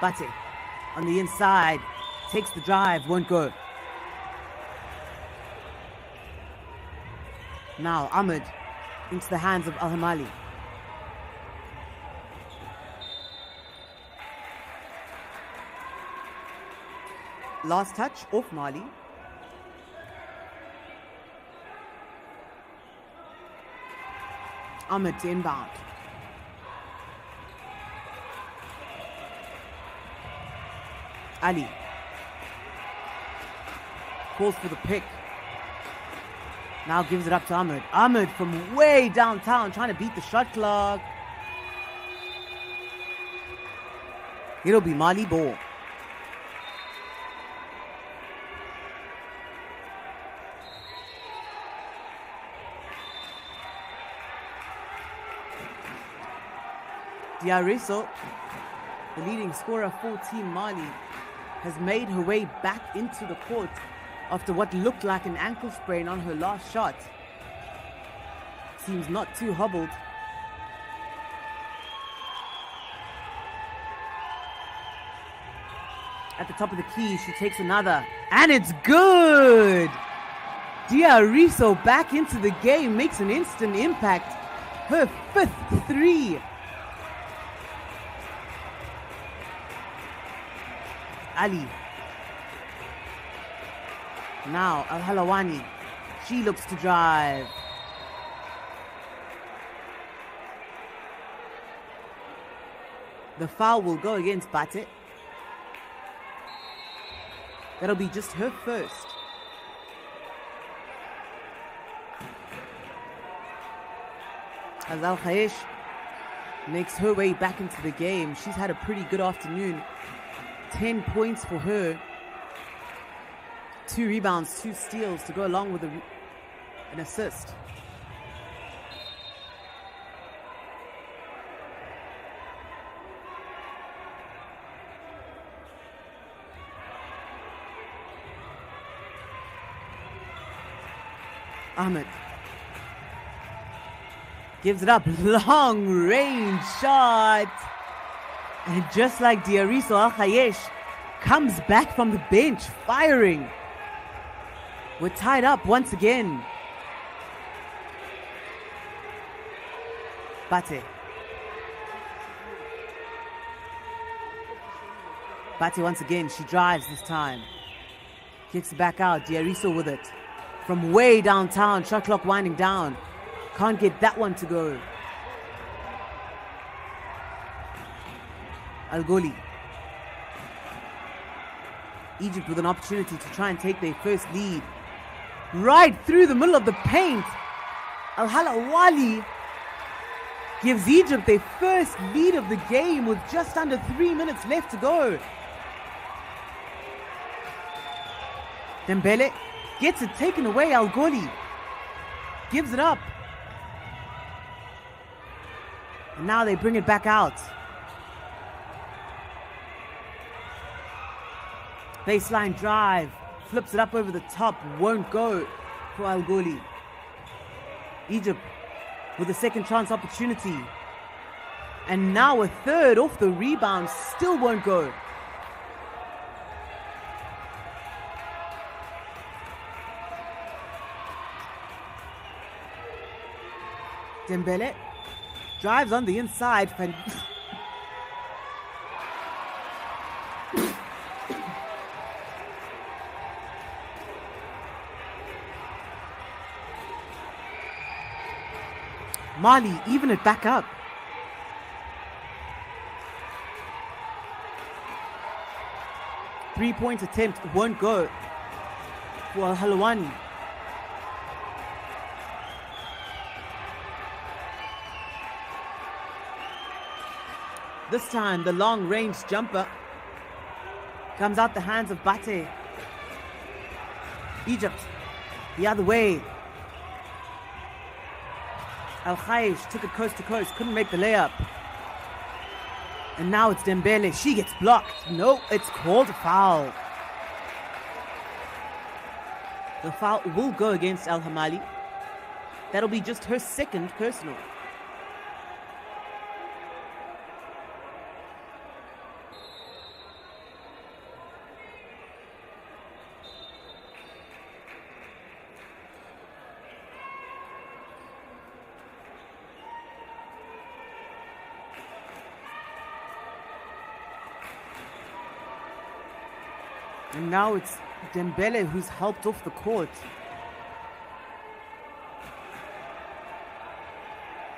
Bate on the inside, takes the drive, won't go. Now Ahmed into the hands of Al-Hamali. Last touch off Mali. Ahmed to inbound. Ali calls for the pick. Now gives it up to Ahmed. Ahmed from way downtown trying to beat the shot clock. It'll be Mali ball. Diariso, the leading scorer for Team Mali, has made her way back into the court after what looked like an ankle sprain on her last shot. Seems not too hobbled. At the top of the key, she takes another, and it's good! Diariso back into the game, makes an instant impact. Her 5th three. Ali. Now Al-Halawani. She looks to drive. The foul will go against Bate. That'll be just her first. As Al-Khayesh makes her way back into the game. She's had a pretty good afternoon. 10 points for her. 2 rebounds, 2 steals to go along with an assist. Ahmed gives it up, long range shot, and just like Diariso, Al-Khayesh comes back from the bench firing. We're tied up once again. Bate once again, she drives this time. Kicks it back out, Diariso with it. From way downtown, shot clock winding down. Can't get that one to go. Al-Goli. Egypt with an opportunity to try and take their first lead. Right through the middle of the paint. Al-Halawani gives Egypt their first lead of the game with just under 3 minutes left to go. Dembele gets it taken away. Al-Goli gives it up. And now they bring it back out. Baseline drive. Flips it up over the top. Won't go for Al-Goli. Egypt with a second chance opportunity. And now a third off the rebound. Still won't go. Dembele drives on the inside. Mali even it back up. Three-point attempt won't go for Al-Halawani. This time, the long-range jumper comes out the hands of Bate. Egypt, the other way. Al-Khayesh took it coast to coast, couldn't make the layup. And now it's Dembele. She gets blocked. No, it's called a foul. The foul will go against Al-Hamali. That'll be just her second personal. And now it's Dembele who's helped off the court.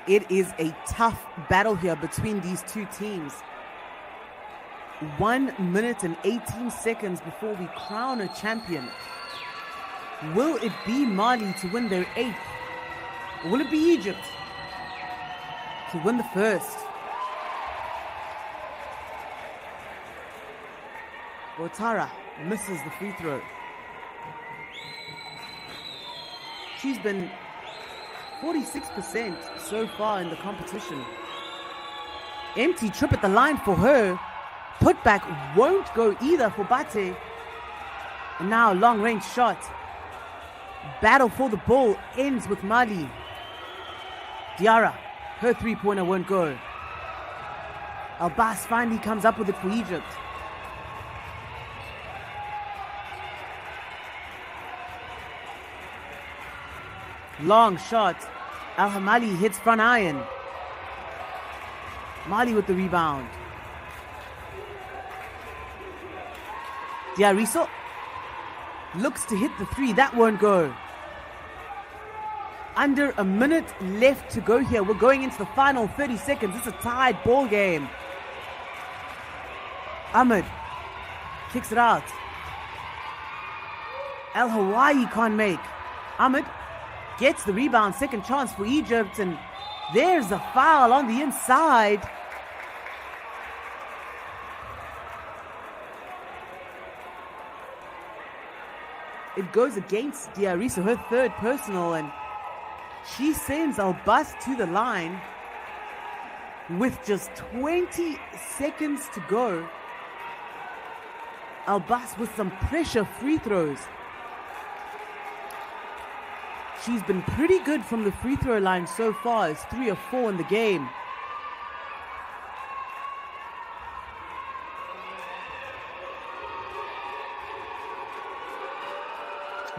It is a tough battle here between these two teams. 1 minute and 18 seconds before we crown a champion. Will it be Mali to win their 8th? Or will it be Egypt to win the first? Ouattara misses the free throw. She's been 46% so far in the competition. Empty trip at the line for her. Putback won't go either for Bate. And now long range shot. Battle for the ball ends with Mali. Diarra, her three-pointer won't go. Al-Bas finally comes up with it for Egypt. Long shot. Al-Hamali hits front iron. Mali with the rebound. Diariso looks to hit the three. That won't go. Under a minute left to go here. We're going into the final 30 seconds. It's a tied ball game. Ahmed kicks it out. El Hawaii can't make. Ahmed gets the rebound. Second chance for Egypt. And there's a foul on the inside. It goes against Diariso, her third personal, and she sends Al-Bas to the line with just 20 seconds to go. Al-Bas with some pressure free throws. She's been pretty good from the free throw line so far. It's 3 of 4 in the game.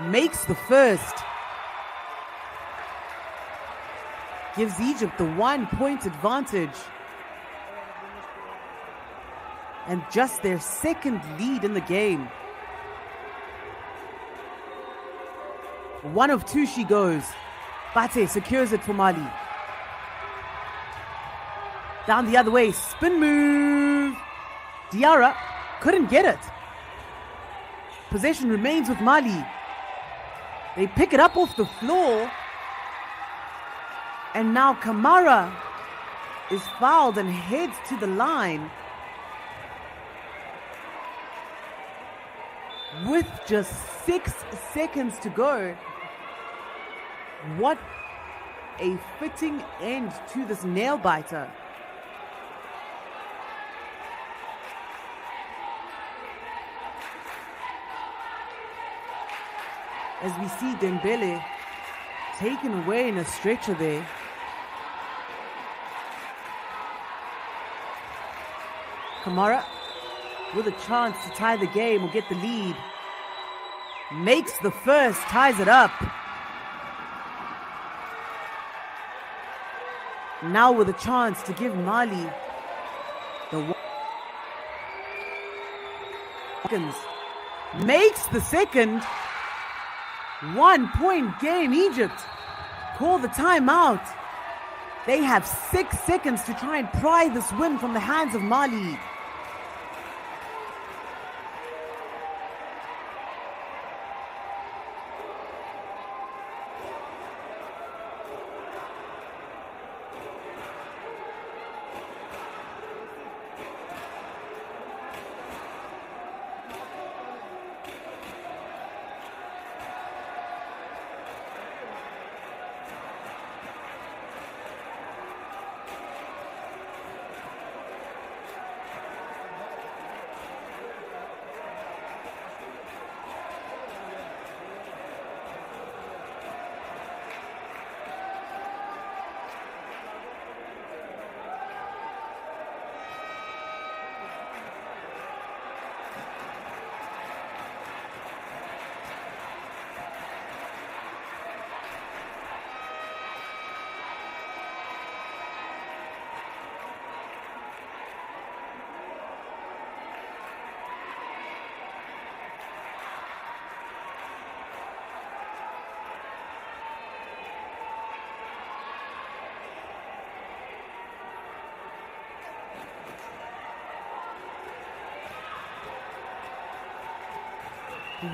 Makes the first. Gives Egypt the 1-point advantage. And just their second lead in the game. 1 of 2 she goes. Bate secures it for Mali. Down the other way, spin move. Diarra couldn't get it. Possession remains with Mali. They pick it up off the floor. And now Kamara is fouled and heads to the line. With just 6 seconds to go. What a fitting end to this nail biter. As we see Dembele taken away in a stretcher there. Kamara with a chance to tie the game or get the lead. Makes the first, ties it up. Now with a chance to give Mali the seconds. Makes the second. 1-point game. Egypt call the timeout. They have 6 seconds to try and pry this win from the hands of Mali.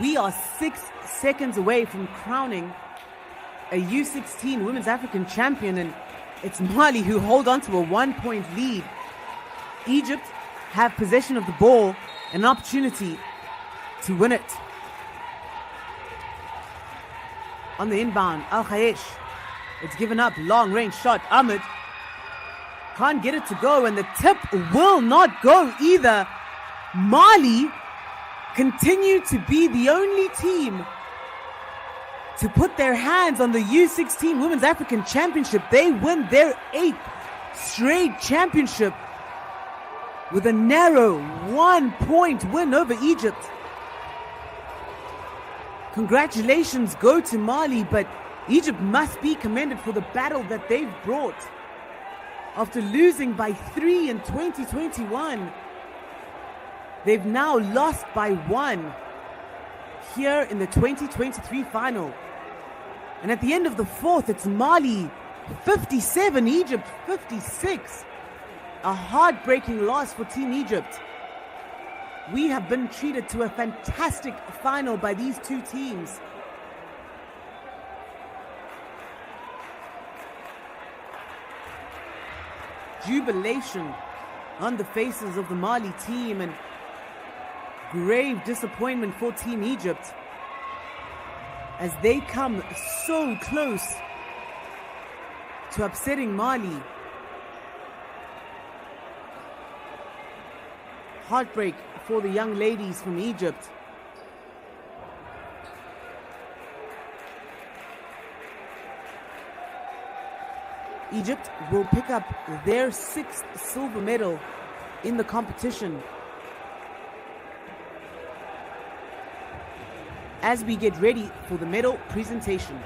We are 6 seconds away from crowning a U16 Women's African Champion, and it's Mali who hold on to a 1-point lead. Egypt have possession of the ball and an opportunity to win it. On the inbound, Al-Khayesh. It's given up, long range shot. Ahmed can't get it to go, and the tip will not go either. Mali continue to be the only team to put their hands on the U16 Women's African Championship. They win their 8th straight championship with a narrow 1-point win over Egypt. Congratulations go to Mali, but Egypt must be commended for the battle that they've brought. After losing by 3 in 2021, they've now lost by 1 here in the 2023 final. And at the end of the fourth, it's Mali 57, Egypt 56. A heartbreaking loss for Team Egypt. We have been treated to a fantastic final by these two teams. Jubilation on the faces of the Mali team, and grave disappointment for Team Egypt as they come so close to upsetting Mali. Heartbreak for the young ladies from Egypt. Egypt will pick up their 6th silver medal in the competition. As we get ready for the medal presentation.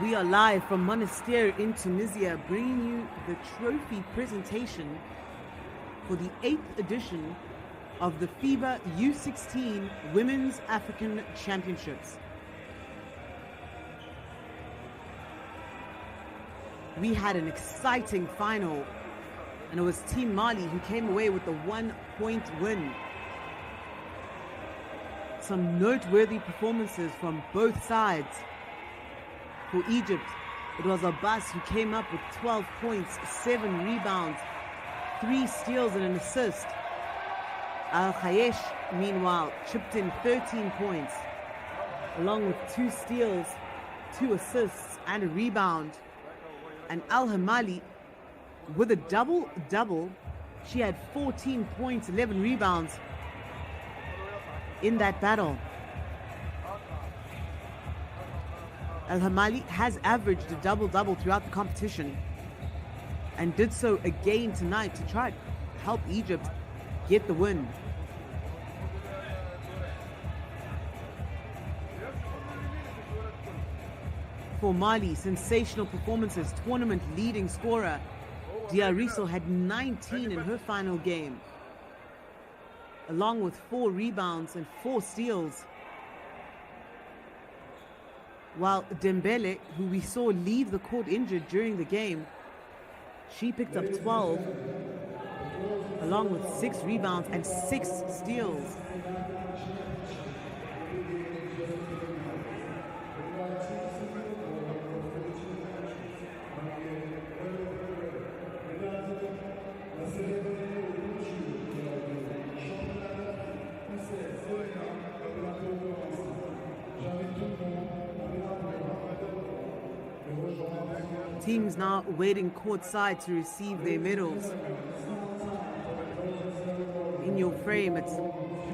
We are live from Monastir in Tunisia, bringing you the trophy presentation for the 8th edition of the FIBA U16 Women's African Championships. We had an exciting final, and it was Team Mali who came away with the 1-point win. Some noteworthy performances from both sides. For Egypt, it was Abbas who came up with 12 points, 7 rebounds, 3 steals and an assist. Al-Khayesh, meanwhile, chipped in 13 points, along with 2 steals, 2 assists and a rebound. And Al-Hamali, with a double-double, she had 14 points, 11 rebounds in that battle. Al-Hamali has averaged a double-double throughout the competition and did so again tonight to try to help Egypt get the win. For Mali, sensational performances. Tournament leading scorer Diariso had 19 in her final game, along with 4 rebounds and 4 steals. While Dembele, who we saw leave the court injured during the game, she picked up 12, along with 6 rebounds and 6 steals. Teams now waiting courtside to receive their medals. In your frame, it's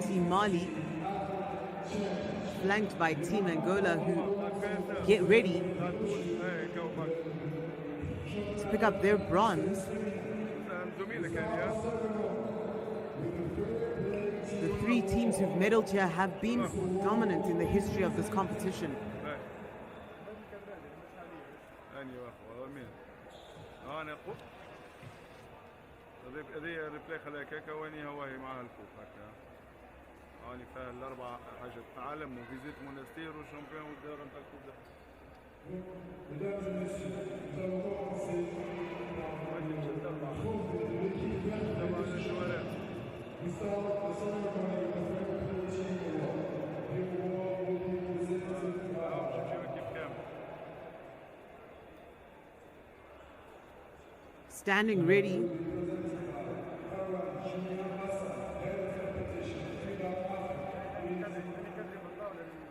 Team Mali, flanked by Team Angola, who get ready to pick up their bronze. The 3 teams who've medaled here have been dominant in the history of this competition. هذه الريبلاي خلاها كاكا واني هواهي معها الكوب هكا هاني فيها الاربع حاجات عالم وفيزيت مونستير وشامبيون والدورة نتاع الكوب Standing ready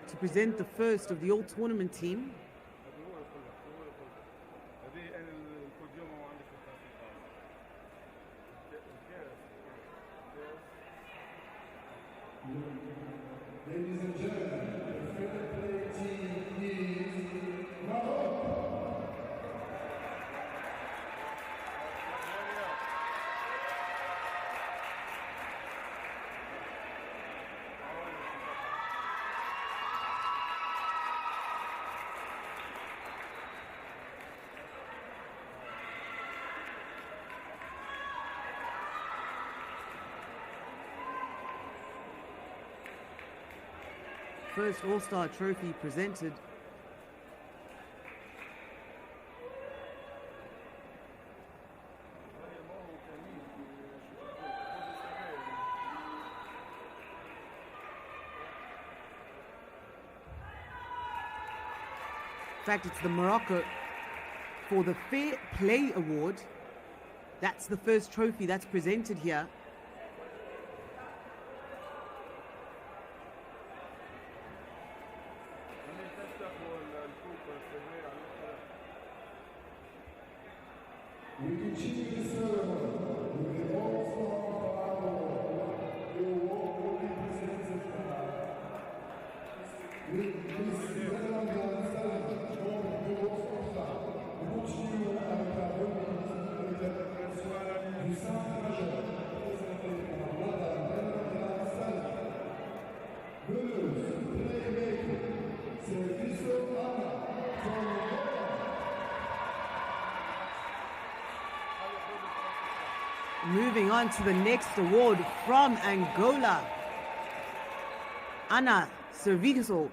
to present the first of the all-tournament team. Ladies and gentlemen, the favorite play team is Morocco. First All-Star trophy presented. In fact, it's the Morocco for the Fair Play Award. That's the first trophy that's presented here. We continue the ceremony with the All-Star Award. The award will be presented with Miss Yolanda Saleh, the All-Star, which you are du centre majeur, présenté par Madame Yolanda Saleh. Meneuse, playmaker, service Anna, from on to the next award from Angola. Ana Serviço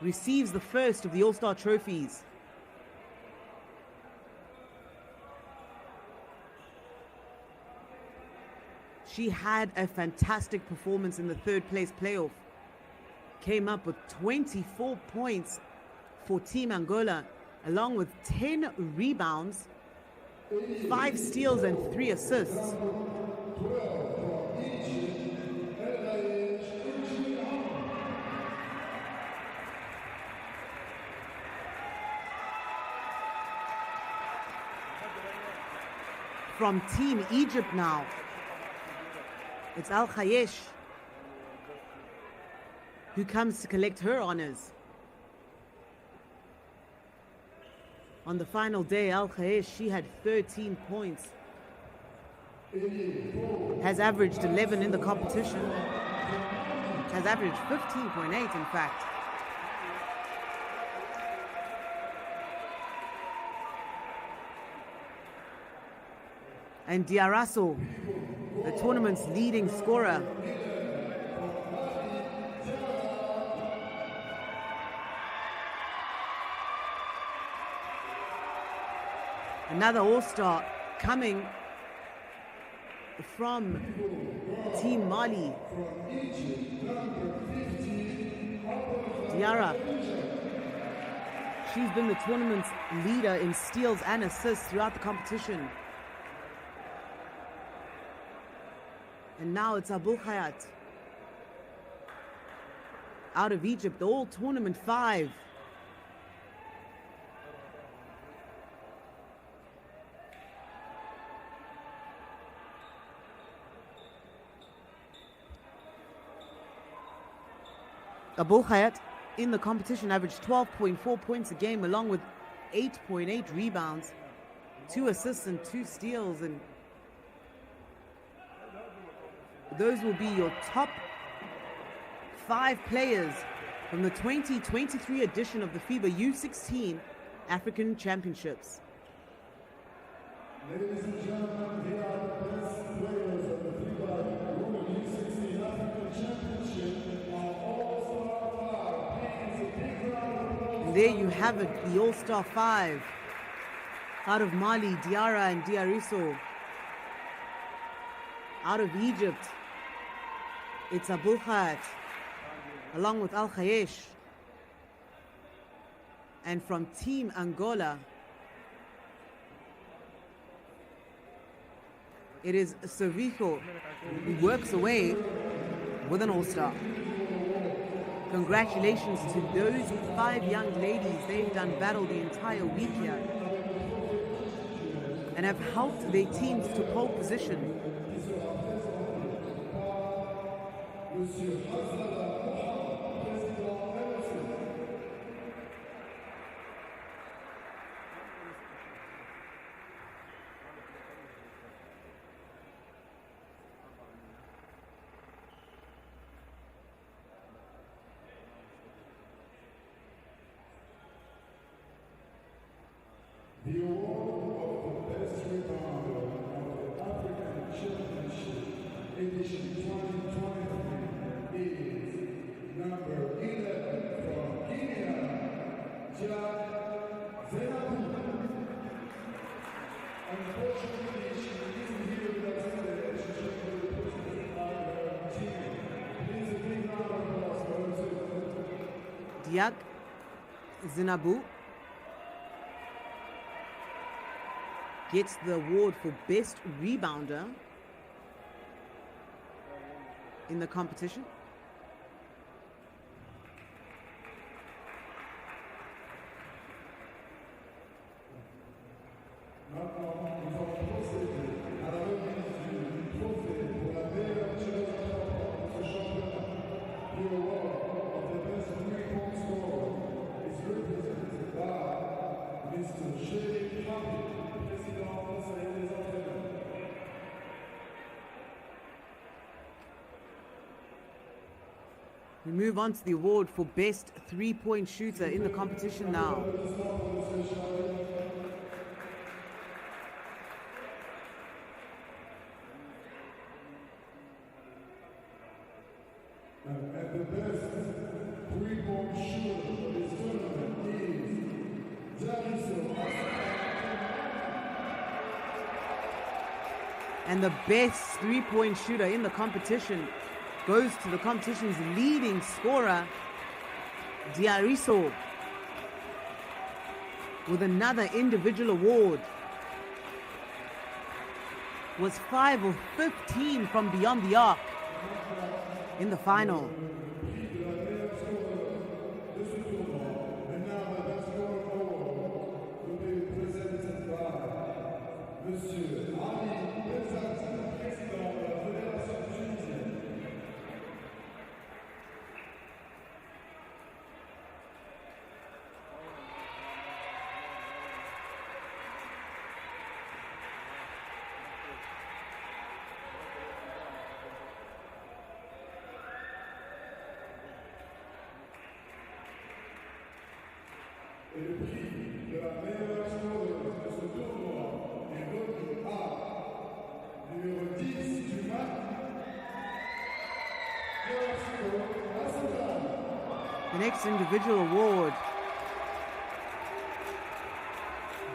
receives the first of the All-Star trophies. She had a fantastic performance in the third place playoff. Came up with 24 points for Team Angola, along with 10 rebounds, 5 steals and 3 assists. From Team Egypt now, it's Al Khayesh who comes to collect her honors. On the final day, Al Khayesh, she had 13 points. Has averaged 11 in the competition. Has averaged 15.8 in fact. And Diarasso, the tournament's leading scorer. Another All-Star coming from Team Mali. Diarra. She's been the tournament's leader in steals and assists throughout the competition. And now it's Abul Hayat out of Egypt, the all-tournament 5. Abul Hayat in the competition averaged 12.4 points a game, along with 8.8 rebounds, 2 assists and 2 steals, and those will be your top 5 players from the 2023 edition of the FIBA U16 African Championships. Ladies and gentlemen, here are the best players of the FIBA U16 African Championship. Our All-Star 5. Please, a big round of applause. And there you have it, the All-Star 5. Out of Mali, Diarra and Diarisso. Out of Egypt, it's Abul Hayat, along with Al Khayesh. And from Team Angola, it is Serviço who works away with an All-Star. Congratulations to those 5 young ladies. They've done battle the entire week here and have helped their teams to pole position. The award of the best rebounder of the African Championship edition 2023 is number 11 from Guinea, Zenabu. Unfortunately, she isn't here with us today. She's represented by her team. Please a big round of applause for her too. Diak Zenabu gets the award for best rebounder in the competition. We move on to the award for best three-point shooter in the competition now. And the best three-point shooter of this tournament is And the best three-point shooter in the competition goes to the competition's leading scorer, Diariso, with another individual award. Was 5 of 15 from beyond the arc in the final. Et le prix de la meilleure scoreuse de ce tournoi est remis à numéro 10 du match. The next individual award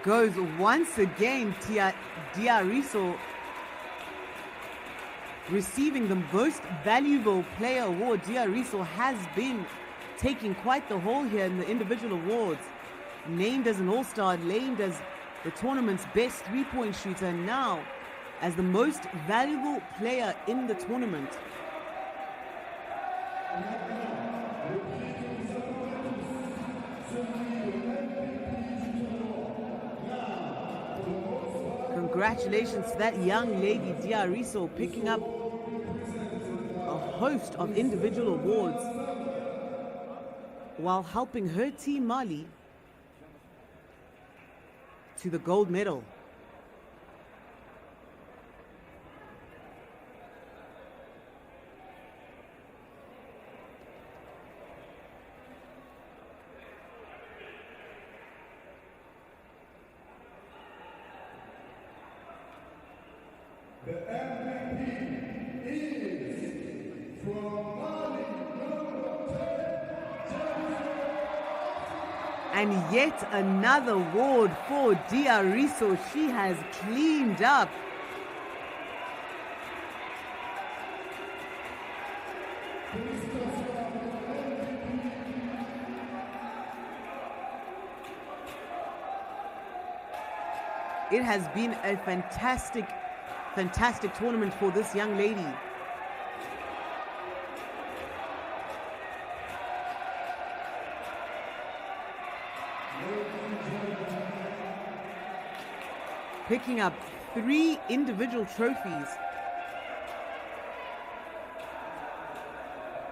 goes once again to Diariso, receiving the most valuable player award. Diariso has been taking quite the haul here in the individual awards. Named as an all-star, named as the tournament's best three-point shooter, and now as the most valuable player in the tournament. Congratulations to that young lady, Diariso, picking up a host of individual awards while helping her team Mali to the gold medal. The MVP is from Mali, And yet another award for Diariso. She has cleaned up. It has been a fantastic tournament for this young lady. Picking up 3 individual trophies,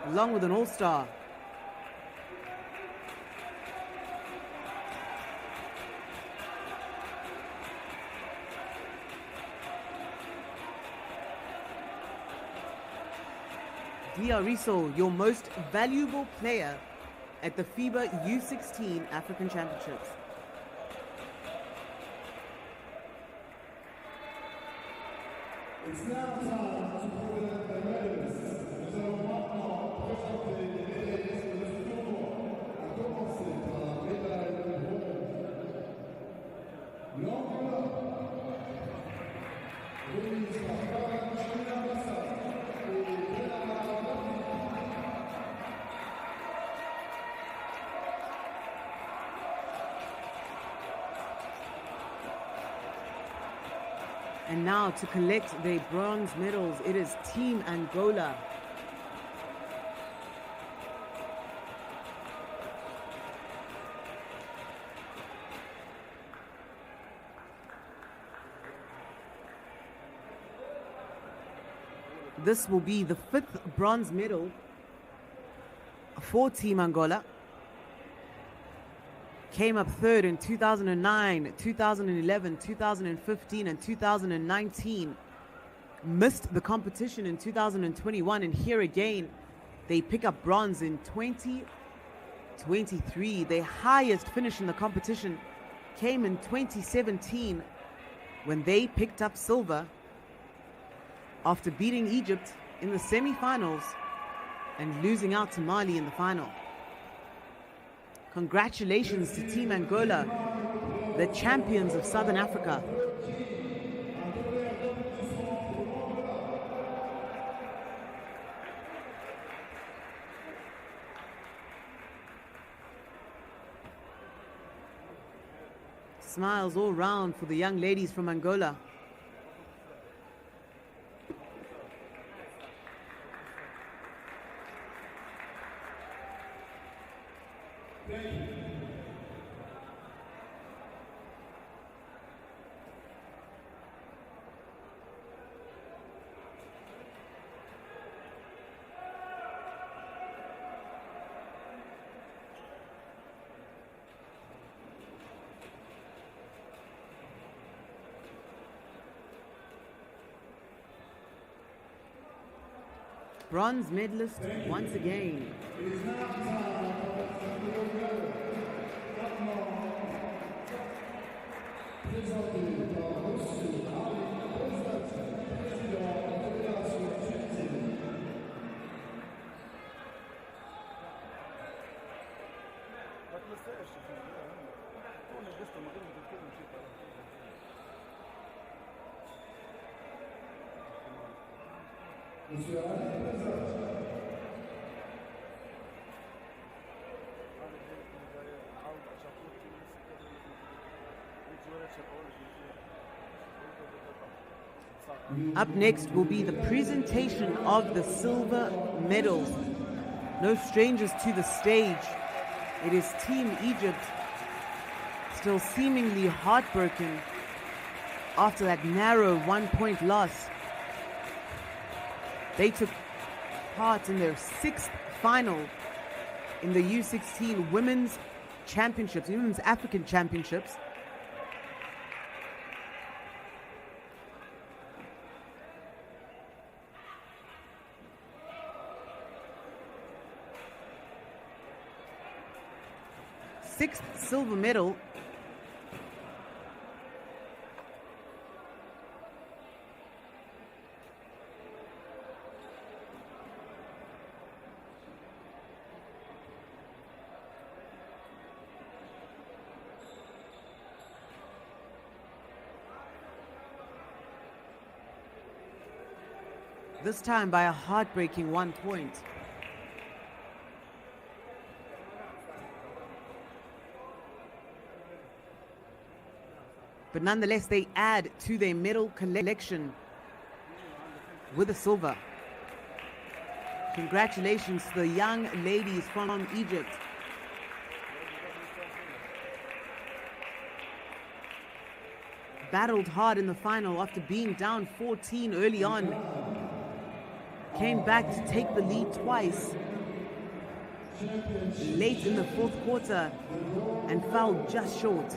along with an all-star. Diariso, your most valuable player at the FIBA U16 African Championships. It's now time to present the medalists. Nous allons maintenant présenter les médaillistes de ce tournoi, à commencer par la médaille de bronze. L'Angola, remise par Valentina Massa et Bernard Lafi. And now to collect their bronze medals, it is Team Angola. This will be the 5th bronze medal for Team Angola. Came up 3rd in 2009, 2011, 2015, and 2019. Missed the competition in 2021, and here again, they pick up bronze in 2023. Their highest finish in the competition came in 2017 when they picked up silver after beating Egypt in the semi-finals and losing out to Mali in the final. Congratulations to Team Angola, the champions of Southern Africa. Smiles all round for the young ladies from Angola. Bronze medalist once again. Up next will be the presentation of the silver medals. No strangers to the stage. It is Team Egypt, still seemingly heartbroken after that narrow 1-point loss. They took part in their 6th final in the U16 Women's Championships, Women's African Championships. Sixth silver medal. This time by a heartbreaking 1 point. But nonetheless, they add to their medal collection with a silver. Congratulations to the young ladies from Egypt. Battled hard in the final after being down 14 early on. Came back to take the lead twice. Late in the 4th quarter and fell just short.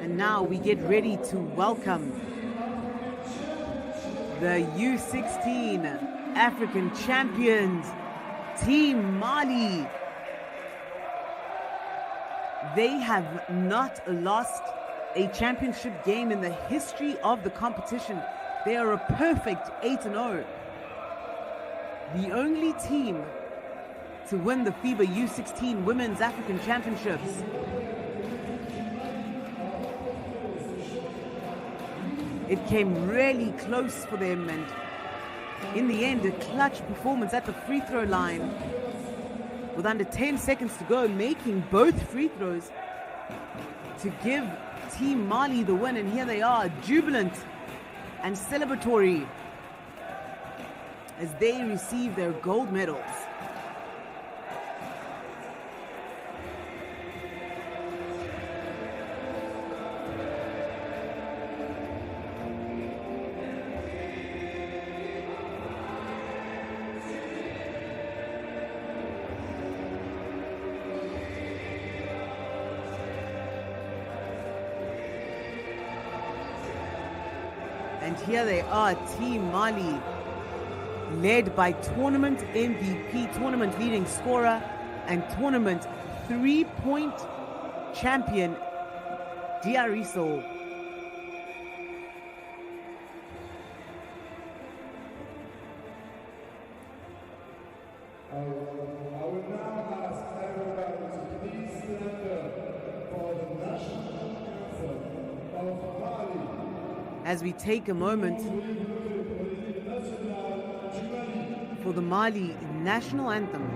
And now we get ready to welcome the U16 African champions, Team Mali. They have not lost a championship game in the history of the competition. They are a perfect 8-0. The only team to win the FIBA U16 Women's African Championships. It came really close for them, and in the end, a clutch performance at the free throw line with under 10 seconds to go, making both free throws to give Team Mali the win. And here they are, jubilant and celebratory as they receive their gold medals. And here they are, Team Mali, led by tournament MVP, tournament leading scorer, and tournament 3-point champion Diariso. I will now ask everybody to please stand up for the national anthem of Mali. As we take a moment for the Mali national anthem.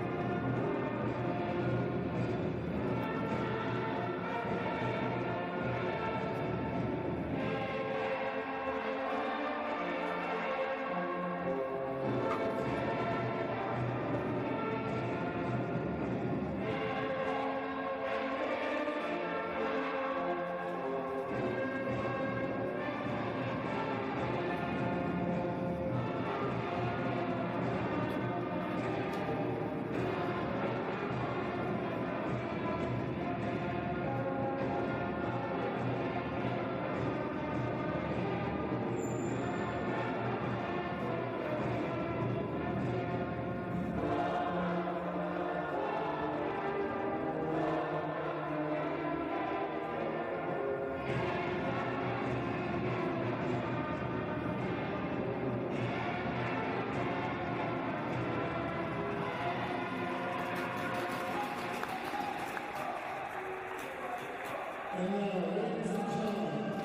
And now, ladies and gentlemen,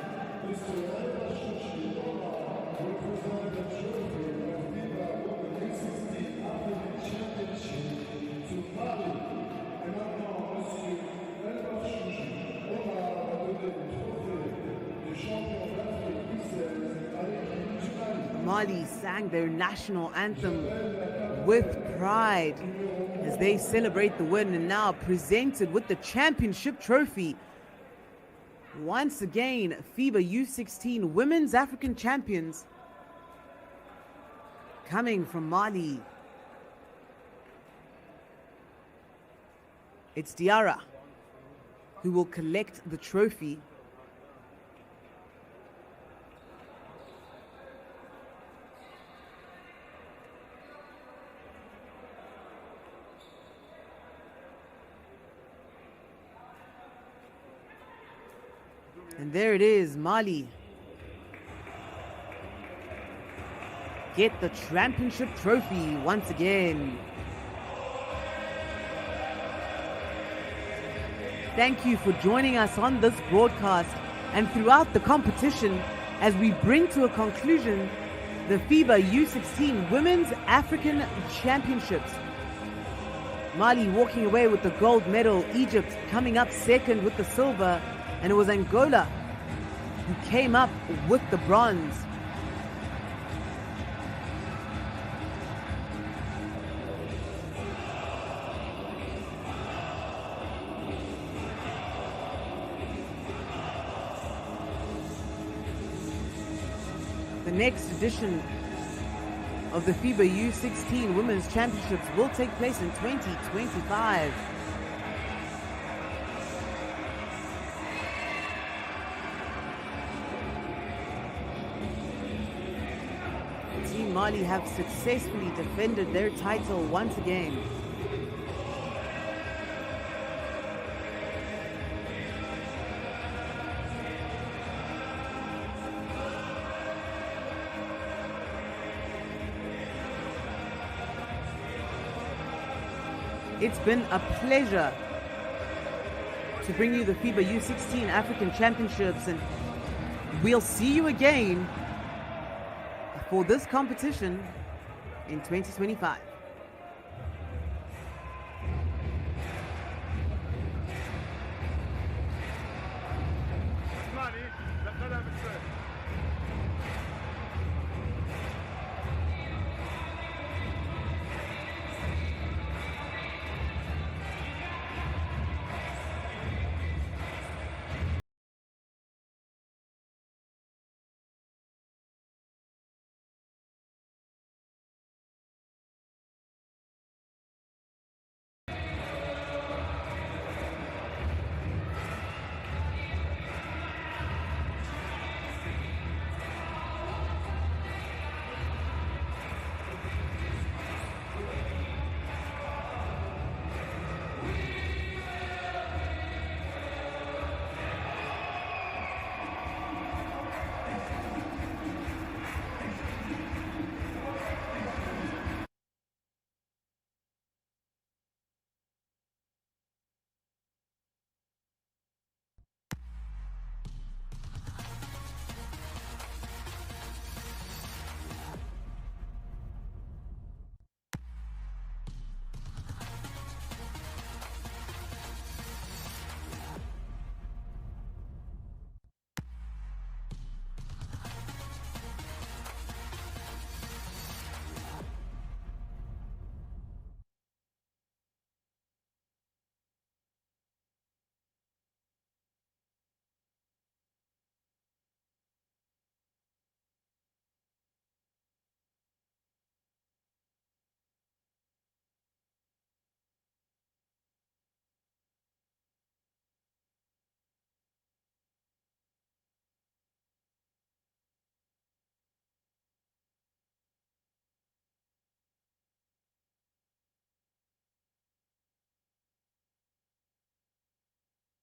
Mr. represent the trophy of FIBA U16 African Championship to Mali. Et maintenant, Monsieur va donner le trophée de champion d'Afrique U16 à l'équipe du Mali. Mali sang their national anthem with pride as they celebrate the win and now presented with the championship trophy. Once again, FIBA U16 Women's African Champions coming from Mali. It's Diarra who will collect the trophy. And there it is, Mali get the championship trophy once again. Thank you for joining us on this broadcast and throughout the competition as we bring to a conclusion the FIBA U16 Women's African Championships. Mali walking away with the gold medal, Egypt coming up second with the silver, and it was Angola who came up with the bronze. The next edition of the FIBA U16 Women's Championships will take place in 2025. Team Mali have successfully defended their title once again. It's been a pleasure to bring you the FIBA U16 African Championships, and we'll see you again for this competition in 2025.